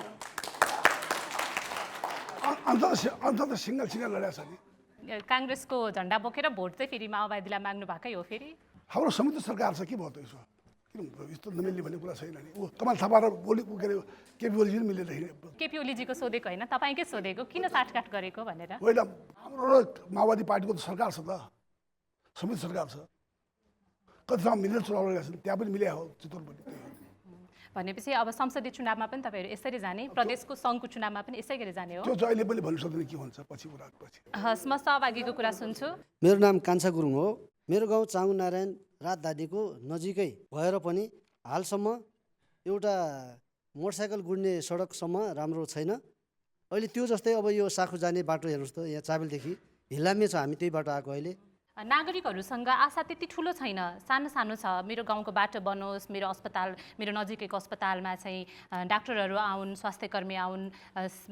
अन्त सिङ्गल लडेको छ नि। काङ्ग्रेसको झन्डा बोकेर भोट चाहिँ फेरि माओवादीलाई माग्नु भएकै हो फेरि? हाम्रो संयुक्त सरकार छ, के भयो त यसो? किन यस्तो नमिल्ने भन्ने कुरा छैन नि। ऊ कमल थापा र के अरे केपी ओलीजी मिलेर केपी ओलीजीको सोधेको होइन, तपाईँकै सोधेको किन साठगाँठ गरेको भनेर। होइन, हाम्रो माओवादी पार्टीको त सरकार छ त, संयुक्त सरकार छ, कति ठाउँमा मिलेर चुनाव लडेका छन्, त्यहाँ पनि मिल्या हो चितवन पनि। भनेपछि अब संसदीय चुनावमा पनि तपाईँहरू यसरी जाने, प्रदेशको सङ्घको चुनावमा पनि यसै गरी जाने हो? त्यो अहिले पनि भन्नु सक्दैन के हुन्छ पछि कुरा पछि। हस्, म सहभागीको कुरा सुन्छु। मेरो नाम कान्छा गुरुङ हो। मेरो गाउँ चाँगु नारायण राजधानीको नजिकै भएर पनि हालसम्म एउटा मोटरसाइकल गुड्ने सडकसम्म राम्रो छैन। अहिले त्यो जस्तै अब यो साखु जाने बाटो हेर्नुहोस् त, यहाँ चाबेलदेखि हिल्लामे छ, हामी त्यही बाटो आएको। अहिले नागरिकहरूसँग आशा त्यति ठुलो छैन, सानो सानो छ। मेरो गाउँको बाटो बनोस्, मेरो अस्पताल, मेरो नजिकैको अस्पतालमा चाहिँ डाक्टरहरू आउन्, स्वास्थ्यकर्मी आउन्,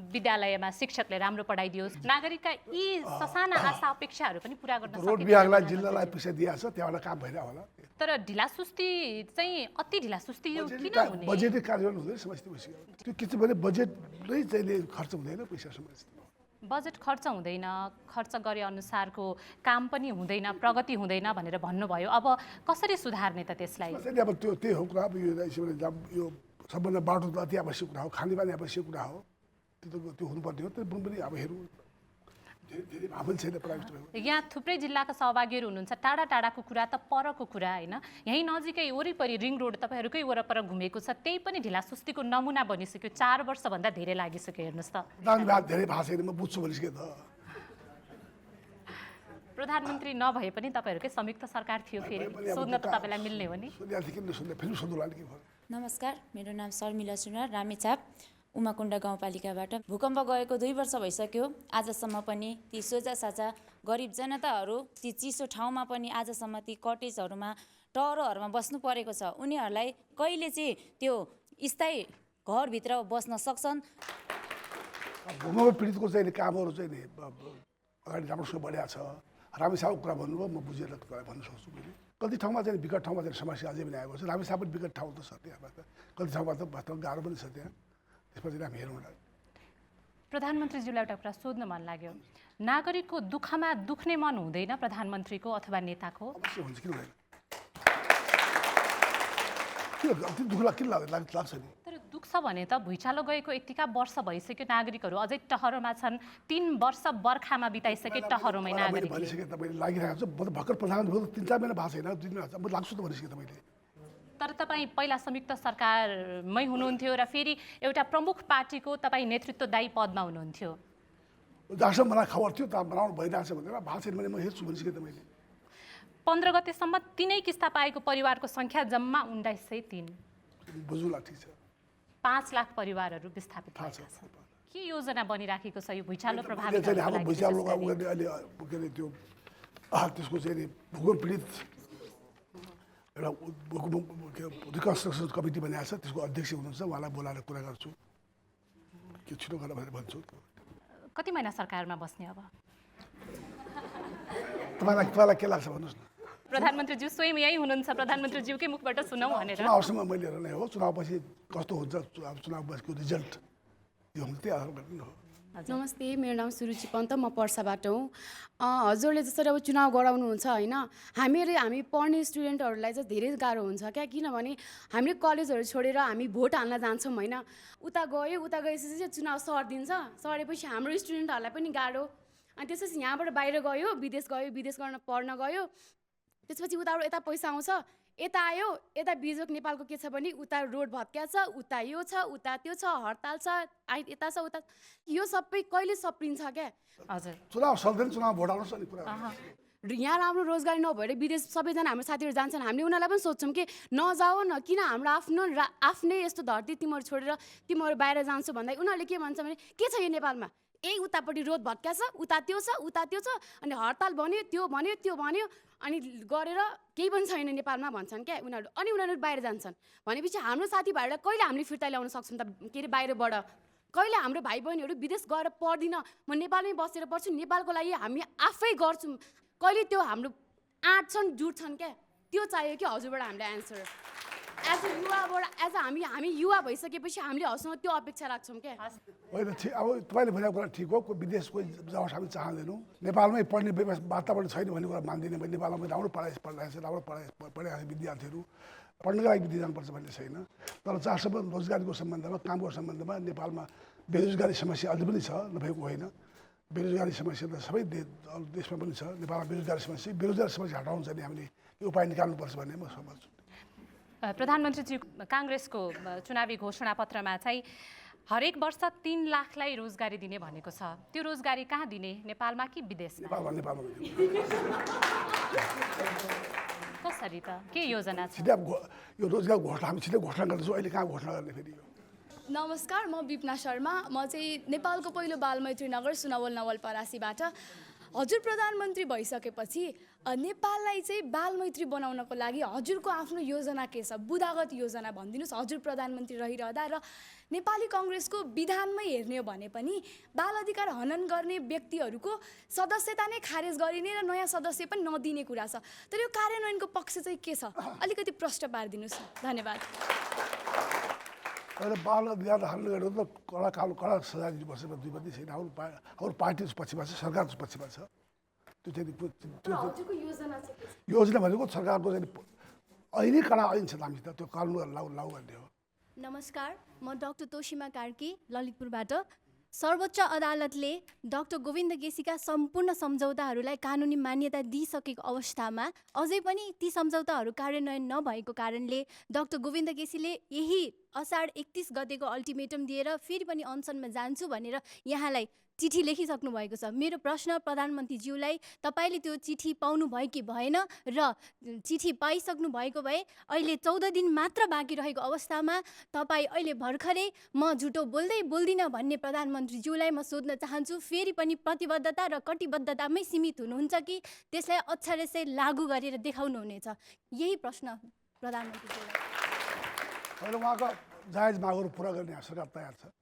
विद्यालयमा शिक्षकले राम्रो पढाइदियोस्। नागरिकका यी ससाना आशा अपेक्षाहरू पनि पुरा गर्न रोड विभागलाई जिल्लालाई पैसा दिएको छ, त्यहाँबाट काम भइरहेको होला। तर ढिलासुस्ती चाहिँ अति ढिलासुस्ती यो किन हुने? बजेटै कार्यान्वयन हुँदैन समस्या भइसक्यो। त्यो के चाहिँ भने बजेटै चाहिँ खर्च हुँदैन, पैसा समस्या। बजेट खर्च हुँदैन, खर्च गरे अनुसारको काम पनि हुँदैन, प्रगति हुँदैन भनेर भन्नुभयो। अब कसरी सुधार्ने त त्यसलाई? अब त्यो त्यही हो कुरा। यो सबभन्दा बाटो त अति आवश्यक कुरा हो, खानेपानी आवश्यक कुरा हो, त्यो हुनुपर्ने हो। त्यो पनि अब हेरौँ। धेरै भए पनि छैन प्राइभेट स्कुलमा। यहाँ थुप्रै जिल्लाका सहभागीहरू हुनुहुन्छ। टाढा टाढाको कुरा त परको कुरा होइन, यहीँ नजिकै वरिपरि रिङ रोड तपाईँहरूकै वरपर घुमेको छ, त्यही पनि ढिलासुस्तीको नमुना बनिसक्यो। 4 वर्षभन्दा धेरै लागिसक्यो। हेर्नुहोस् त, धेरै भएको छैन, म बुझ्छु भनिसकेँ त। प्रधानमन्त्री नभए पनि तपाईँहरूकै संयुक्त सरकार थियो, फेरि सोध्न त तपाईँलाई मिल्ने हो नि। नमस्कार, मेरो नाम शर्मिला सुनार, रामेछाप उमाकुण्ड गाउँपालिकाबाट। भूकम्प गएको 2 वर्ष भइसक्यो। आजसम्म पनि ती सोझा साझा गरिब जनताहरू ती चिसो ठाउँमा पनि आजसम्म ती कटेजहरूमा टहरोहरूमा बस्नु परेको छ। उनीहरूलाई कहिले चाहिँ त्यो स्थायी घरभित्र बस्न सक्छन्? भूकम्प पीडितको चाहिँ कामहरू चाहिँ नि अगाडि राम्रोसँग बढिया छ। रामेछापको कुरा भन्नुभयो, म बुझेर भन्न सक्छु। मैले कति ठाउँमा चाहिँ विकट ठाउँमा चाहिँ समस्या अझै पनि आएको छ। रामेछाप पनि विकट ठाउँ त छ त्यहाँ, कति ठाउँमा त वास्तवमा गाह्रो पनि छ त्यहाँ। त्यसपछि हामी हेरौँ। प्रधानमन्त्रीज्यूलाई एउटा कुरा सोध्न मन लाग्यो। नागरिकको दुःखमा दुख्ने मन हुँदैन प्रधानमन्त्रीको अथवा नेताको? अवश्य हुन्छ, किन हुँदैन? दुःख किन लाग्छ नि? तर दुख्छ भने त भुइँचालो गएको यतिका वर्ष भइसक्यो, नागरिकहरू अझै टहरोमा छन्। 3 वर्ष बर्खामा बिताइसके टहरोमै नागरिक। भनिसकेँ तपाईँले लागिरहेको छ। म त भर्खर प्रधानमन्त्री 3-4 महिना भएको छैन, 2 महिना म लाग्छु त भनिसकेँ तपाईँले। तर तपाईँ पहिला संयुक्त सरकारमै हुनुहुन्थ्यो र फेरि एउटा प्रमुख पार्टीको तपाईँ नेतृत्वदायी पदमा हुनुहुन्थ्यो। जहाँसम्म मलाई खबर थियो त बनाउनु भइरहेछ भनेर भएको छैन भने म हेर्छु भनिसकेँ तपाईँले। 15 गतेसम्म 3 किस्ता पाएको परिवारको सङ्ख्या जम्मा 1903। बुझौँला, ठिक छ। 5 लाख परिवारहरू विस्थापित भएका छन्। के योजना बनिराखेको छ यो भुइँचालो प्रभावित? हाम्रो भुइँचालो अहिले के अरे त्यो त्यसको चाहिँ भूकम्प पीडित एउटा रिकन्स्ट्रक्सन कमिटी बनाएको छ, त्यसको अध्यक्ष हुनुहुन्छ। उहाँलाई बोलाएर कुरा गर्छु, के छिटो गरेर भनेर भन्छु। कति महिना सरकारमा बस्ने अब? तपाईँलाई के लाग्छ भन्नुहोस् न। प्रधानमन्त्रीज्यू स्वयं यही हुनुहुन्छ, प्रधानमन्त्रीज्यूकै मुखबाट सुनौँ भनेर। चुनावसम्म मैले हेर्ने हो, चुनावपछि कस्तो हुन्छ चुनावको रिजल्ट यो हुन्छ, त्यही आधार गर्ने हो। नमस्ते, मेरो नाम सुरुचि पन्त, म पर्साबाट हुँ। हजुरले जसरी अब चुनाव गराउनुहुन्छ होइन, हामी पढ्ने स्टुडेन्टहरूलाई चाहिँ धेरै गाह्रो हुन्छ क्या। किनभने हामीले कलेजहरू छोडेर हामी भोट हाल्न जान्छौँ होइन, उता गएपछि चाहिँ चुनाव सरिदिन्छ। सरेपछि हाम्रो स्टुडेन्टहरूलाई पनि गाह्रो। अनि त्यसपछि यहाँबाट बाहिर गयो, विदेश गर्न पढ्न गयो, त्यसपछि उताबाट यता पैसा आउँछ, यता आयो, यता बिजोक नेपालको के छ भने उता रोड भत्किया छ, उता यो छ, उता त्यो छ, हडताल छ, यता छ उता, यो सबै कहिले सप्रिन्छ क्या? हजुर, चुनाव सक्दैन, चुनाव भोट आउनुहोस् नि कुरा। यहाँ राम्रो रोजगारी नभएर विदेश सबैजना हाम्रो साथीहरू जान्छन्। हामीले उनीहरूलाई पनि सोध्छौँ कि नजाऊ न, किन हाम्रो आफ्नै यस्तो धरती तिमीहरू छोडेर तिमीहरू बाहिर जान्छौ भन्दा उनीहरूले के भन्छ भने के छ यो नेपालमा, उतापट्टि रोड भत्किया छ, उता त्यो छ, अनि हडताल भन्यो, त्यो भन्यो अनि गरेर केही पनि छैन नेपालमा भन्छन् क्या उनीहरू। अनि उनीहरू बाहिर जान्छन् भनेपछि हाम्रो साथीभाइहरूलाई कहिले हामीले फिर्ता ल्याउन सक्छौँ त? के अरे बाहिरबाट कहिले हाम्रो भाइ बहिनीहरू विदेश गएर पढ्दिनँ, म नेपालमै बसेर पढ्छु, नेपालको लागि हामी आफै गर्छौँ, कहिले त्यो हाम्रो आँट्छन् जुट्छन् क्या? त्यो चाहियो कि हजुरबाट हामीले एन्सर। हामी युवा भइसकेपछि हामीले हजुरसँग त्यो अपेक्षा राख्छौँ क्या? होइन, ठिक। अब तपाईँले भनेको कुरा ठिक हो, विदेशको जाओस् हामी चाहँदैनौँ। नेपालमै पढ्ने वातावरण छैन भन्ने कुरा मान्दिनँ। नेपालमा राम्रो पढाइरहेको छ, राम्रो पढाइरहेको विद्यार्थीहरू पढ्नको लागि विदेश जानुपर्छ भन्ने छैन। तर जहाँसम्म रोजगारीको सम्बन्धमा, कामको सम्बन्धमा नेपालमा बेरोजगारी समस्या अझै पनि छ, नभएको होइन। बेरोजगारी समस्या त सबै देशमा पनि छ। नेपालमा बेरोजगारी समस्या हटाउनु चाहिँ हामीले उपाय निकाल्नुपर्छ भन्ने म समझ्छु। प्रधानमन्त्रीज्यू, काङ्ग्रेसको चुनावी घोषणापत्रमा चाहिँ हरेक वर्ष 3 लाखलाई रोजगारी दिने भनेको छ। त्यो रोजगारी कहाँ दिने, नेपालमा कि विदेशमा? नेपालमा। कसरी त, के योजना छ? यो रोजगार घोषणा हामी छिटै घोषणा गर्दैछौँ, अहिले कहाँ घोषणा गर्ने फेरि? नमस्कार, म विपना शर्मा, म चाहिँ नेपालको पहिलो बालमैत्री नगर सुनवल नवलपरासीबाट। हजुर प्रधानमन्त्री भइसकेपछि नेपाललाई चाहिँ बालमैत्री बनाउनको लागि हजुरको आफ्नो योजना के छ? बुदागत योजना भनिदिनुहोस्। हजुर प्रधानमन्त्री रहिरहँदा र नेपाली कङ्ग्रेसको विधानमै हेर्ने हो भने पनि बाल अधिकार हनन गर्ने व्यक्तिहरूको सदस्यता नै खारेज गरिने र नयाँ सदस्य पनि नदिने कुरा छ। तर यो कार्यान्वयनको पक्ष चाहिँ के छ? अलिकति प्रश्न पारिदिनुहोस्। धन्यवाद। बाल अधिकार हामीले गरेर त कडा सजाय दिनुपर्छ, दुई बत्ती छैन। हाम्रो पार्टी पक्षमा छ, सरकार पक्षमा छ। त्यो चाहिँ योजना भनेको सरकारको चाहिँ अहिले कडा ऐन छ हामीसित, त्यो कानुन लागू गर्ने हो। नमस्कार, म डाक्टर तोसिमा कार्की ललितपुरबाट। सर्वोच्च अदालतले डाक्टर गोविन्द केसीका सम्पूर्ण सम्झौताहरूलाई कानुनी मान्यता दिइसकेको अवस्थामा अझै पनि ती सम्झौताहरू कार्यान्वयन नभएको कारणले डाक्टर गोविन्द केसीले यही असाढ 31 गतेको अल्टिमेटम दिएर फेरि पनि अनसनमा जान्छु भनेर यहाँलाई चिठी लेखिसक्नु भएको छ। मेरो प्रश्न प्रधानमन्त्रीज्यूलाई, तपाईँले त्यो चिठी पाउनु भयो कि भएन, र चिठी पाइसक्नु भएको भए अहिले 14 दिन मात्र बाँकी रहेको अवस्थामा तपाईँ अहिले भर्खरै म झुटो बोल्दिनँ भन्ने प्रधानमन्त्रीज्यूलाई म सोध्न चाहन्छु, फेरि पनि प्रतिबद्धता र कटिबद्धतामै सीमित हुनुहुन्छ कि त्यसलाई अक्षरशः लागू गरेर देखाउनुहुनेछ? यही प्रश्न प्रधानमन्त्रीज्यूलाई। अहिले उहाँको जायज मागहरू पुरा गर्ने सरकार तयार छ।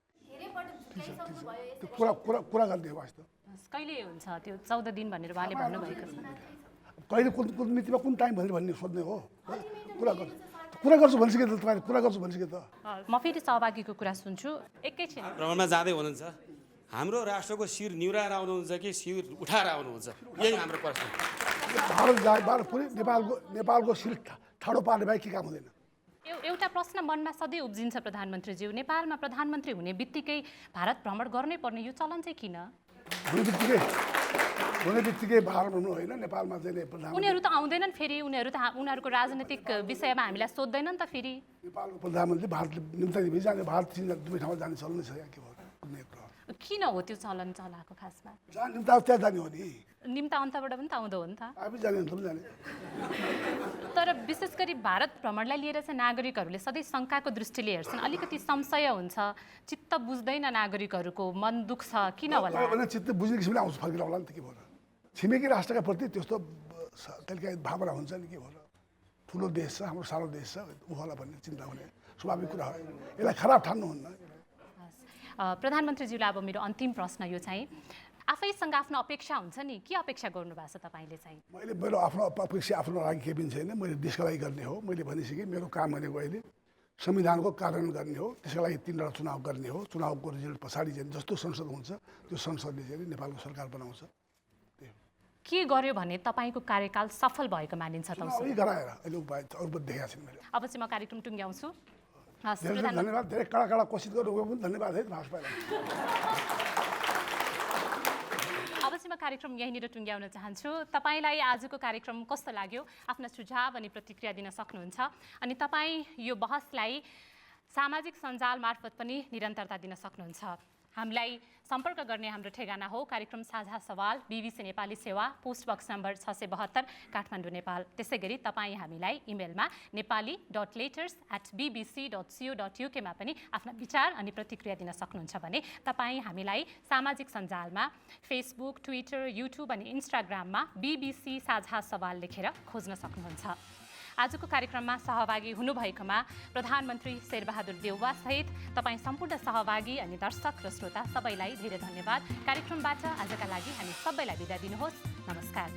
त्यो कुरा गर्ने हो वास्तव। कहिले हुन्छ त्यो 14 दिन भनेर उहाँले भन्नुभएको छ? कहिले कुन मितिमा कुन टाइम भनेर भन्ने सोध्ने हो। कुरा गर्छु भनिसके त तपाईँले, कुरा गर्छु भनिसके त। म फेरि सहभागीको कुरा सुन्छु एकैछिन। भ्रमणमा जाँदै हुनुहुन्छ, हाम्रो राष्ट्रको शिर निहुराएर आउनुहुन्छ कि शिर उठाएर आउनुहुन्छ, यही हाम्रो प्रश्न। भारत पुरै नेपालको शिर ठाडो पार्ने बाहेक के काम हुँदैन। एउटा प्रश्न मनमा सधैँ उब्जिन्छ प्रधानमन्त्रीज्यू, नेपालमा प्रधानमन्त्री हुने बित्तिकै भारत भ्रमण गर्नै पर्ने यो चलन चाहिँ किन? हुने बित्तिकै भारत भ्रमण होइन, नेपालमा चाहिँ प्रधानमन्त्री उनीहरू त आउँदैनन्, फेरि उनीहरूको राजनीतिक विषयमा हामीलाई सोध्दैनन् त। फेरि नेपालको प्रधानमन्त्री भारतले निम्ता जाने, भारत चीन दुवै ठाउँमा जाने चलन छ के भयो? किन हो त्यो चलन चलाएको खासमा? निम्ता त्यहाँ जाने हो नि, निम्ता अन्तबाट पनि त आउँदो हो नि त। आफै जाने त जाने। तर विशेष गरी भारत भ्रमणलाई लिएर चाहिँ नागरिकहरूले सधैँ शङ्काको दृष्टिले हेर्छन्, अलिकति संशय हुन्छ, चित्त बुझ्दैन नागरिकहरूको, मन दुख्छ, किन होला? चित्त बुझ्ने किसिमले आउँछ, फर्केर होला नि त, के भयो? छिमेकी राष्ट्रका प्रति त्यस्तो कहिलेकाहीँ भावना हुन्छ नि, के भयो? ठुलो देश छ, हाम्रो सानो देश छ, ऊ होला भन्ने चिन्ता हुने स्वाभाविक कुरा हो। यसलाई खराब ठान्नुहुन्न। प्रधानमन्त्रीज्यूलाई अब मेरो अन्तिम प्रश्न यो चाहिँ, आफैसँग आफ्नो अपेक्षा हुन्छ नि, के अपेक्षा गर्नुभएको छ तपाईँले चाहिँ? मैले मेरो आफ्नो अपेक्षा आफ्नो लागि केही पनि छैन, मैले देशका लागि गर्ने हो। मैले भनिसकेँ मेरो काम भनेको अहिले संविधानको कार्यान्वयन गर्ने हो, त्यसका लागि 3 चुनाव गर्ने हो। चुनावको रिजल्ट पछाडि चाहिँ जस्तो संसद हुन्छ त्यो संसदले चाहिँ नेपालको सरकार बनाउँछ। के गर्यो भने तपाईँको कार्यकाल सफल भएको मानिन्छ त? गराएर अहिले अरू देखाएको छैन मैले। अब चाहिँ म कार्यक्रम टुङ्ग्याउँछु। धन्यवाद, धेरै कडा कोसिस गर्नुभयो पनि धन्यवाद है भाजपालाई। अब चाहिँ म कार्यक्रम यहीँनिर टुङ्ग्याउन चाहन्छु। तपाईँलाई आजको कार्यक्रम कस्तो लाग्यो? आफ्ना सुझाव अनि प्रतिक्रिया दिन सक्नुहुन्छ। अनि तपाईँ यो बहसलाई सामाजिक सञ्जाल मार्फत पनि निरन्तरता दिन सक्नुहुन्छ। हामीलाई सम्पर्क गर्ने हाम्रो ठेगाना हो कार्यक्रम साझा सवाल, BBC नेपाली सेवा, post box number 672 Kathmandu Nepal. त्यसै गरी तपाईँ हामीलाई इमेलमा nepali.letters@bbc.co.uk मा पनि आफ्ना विचार अनि प्रतिक्रिया दिन सक्नुहुन्छ भने तपाईँ हामीलाई सामाजिक सञ्जालमा फेसबुक, ट्विटर, युट्युब अनि इन्स्टाग्राममा BBC साझा सवाल लेखेर खोज्न सक्नुहुन्छ। आजको कार्यक्रममा सहभागी हुनुभएकोमा प्रधानमन्त्री शेरबहादुर देउवा सहित तपाईँ सम्पूर्ण सहभागी अनि दर्शक र श्रोता सबैलाई धेरै धन्यवाद। कार्यक्रमबाट आजका लागि हामी सबैलाई बिदा दिनुहोस्। नमस्कार।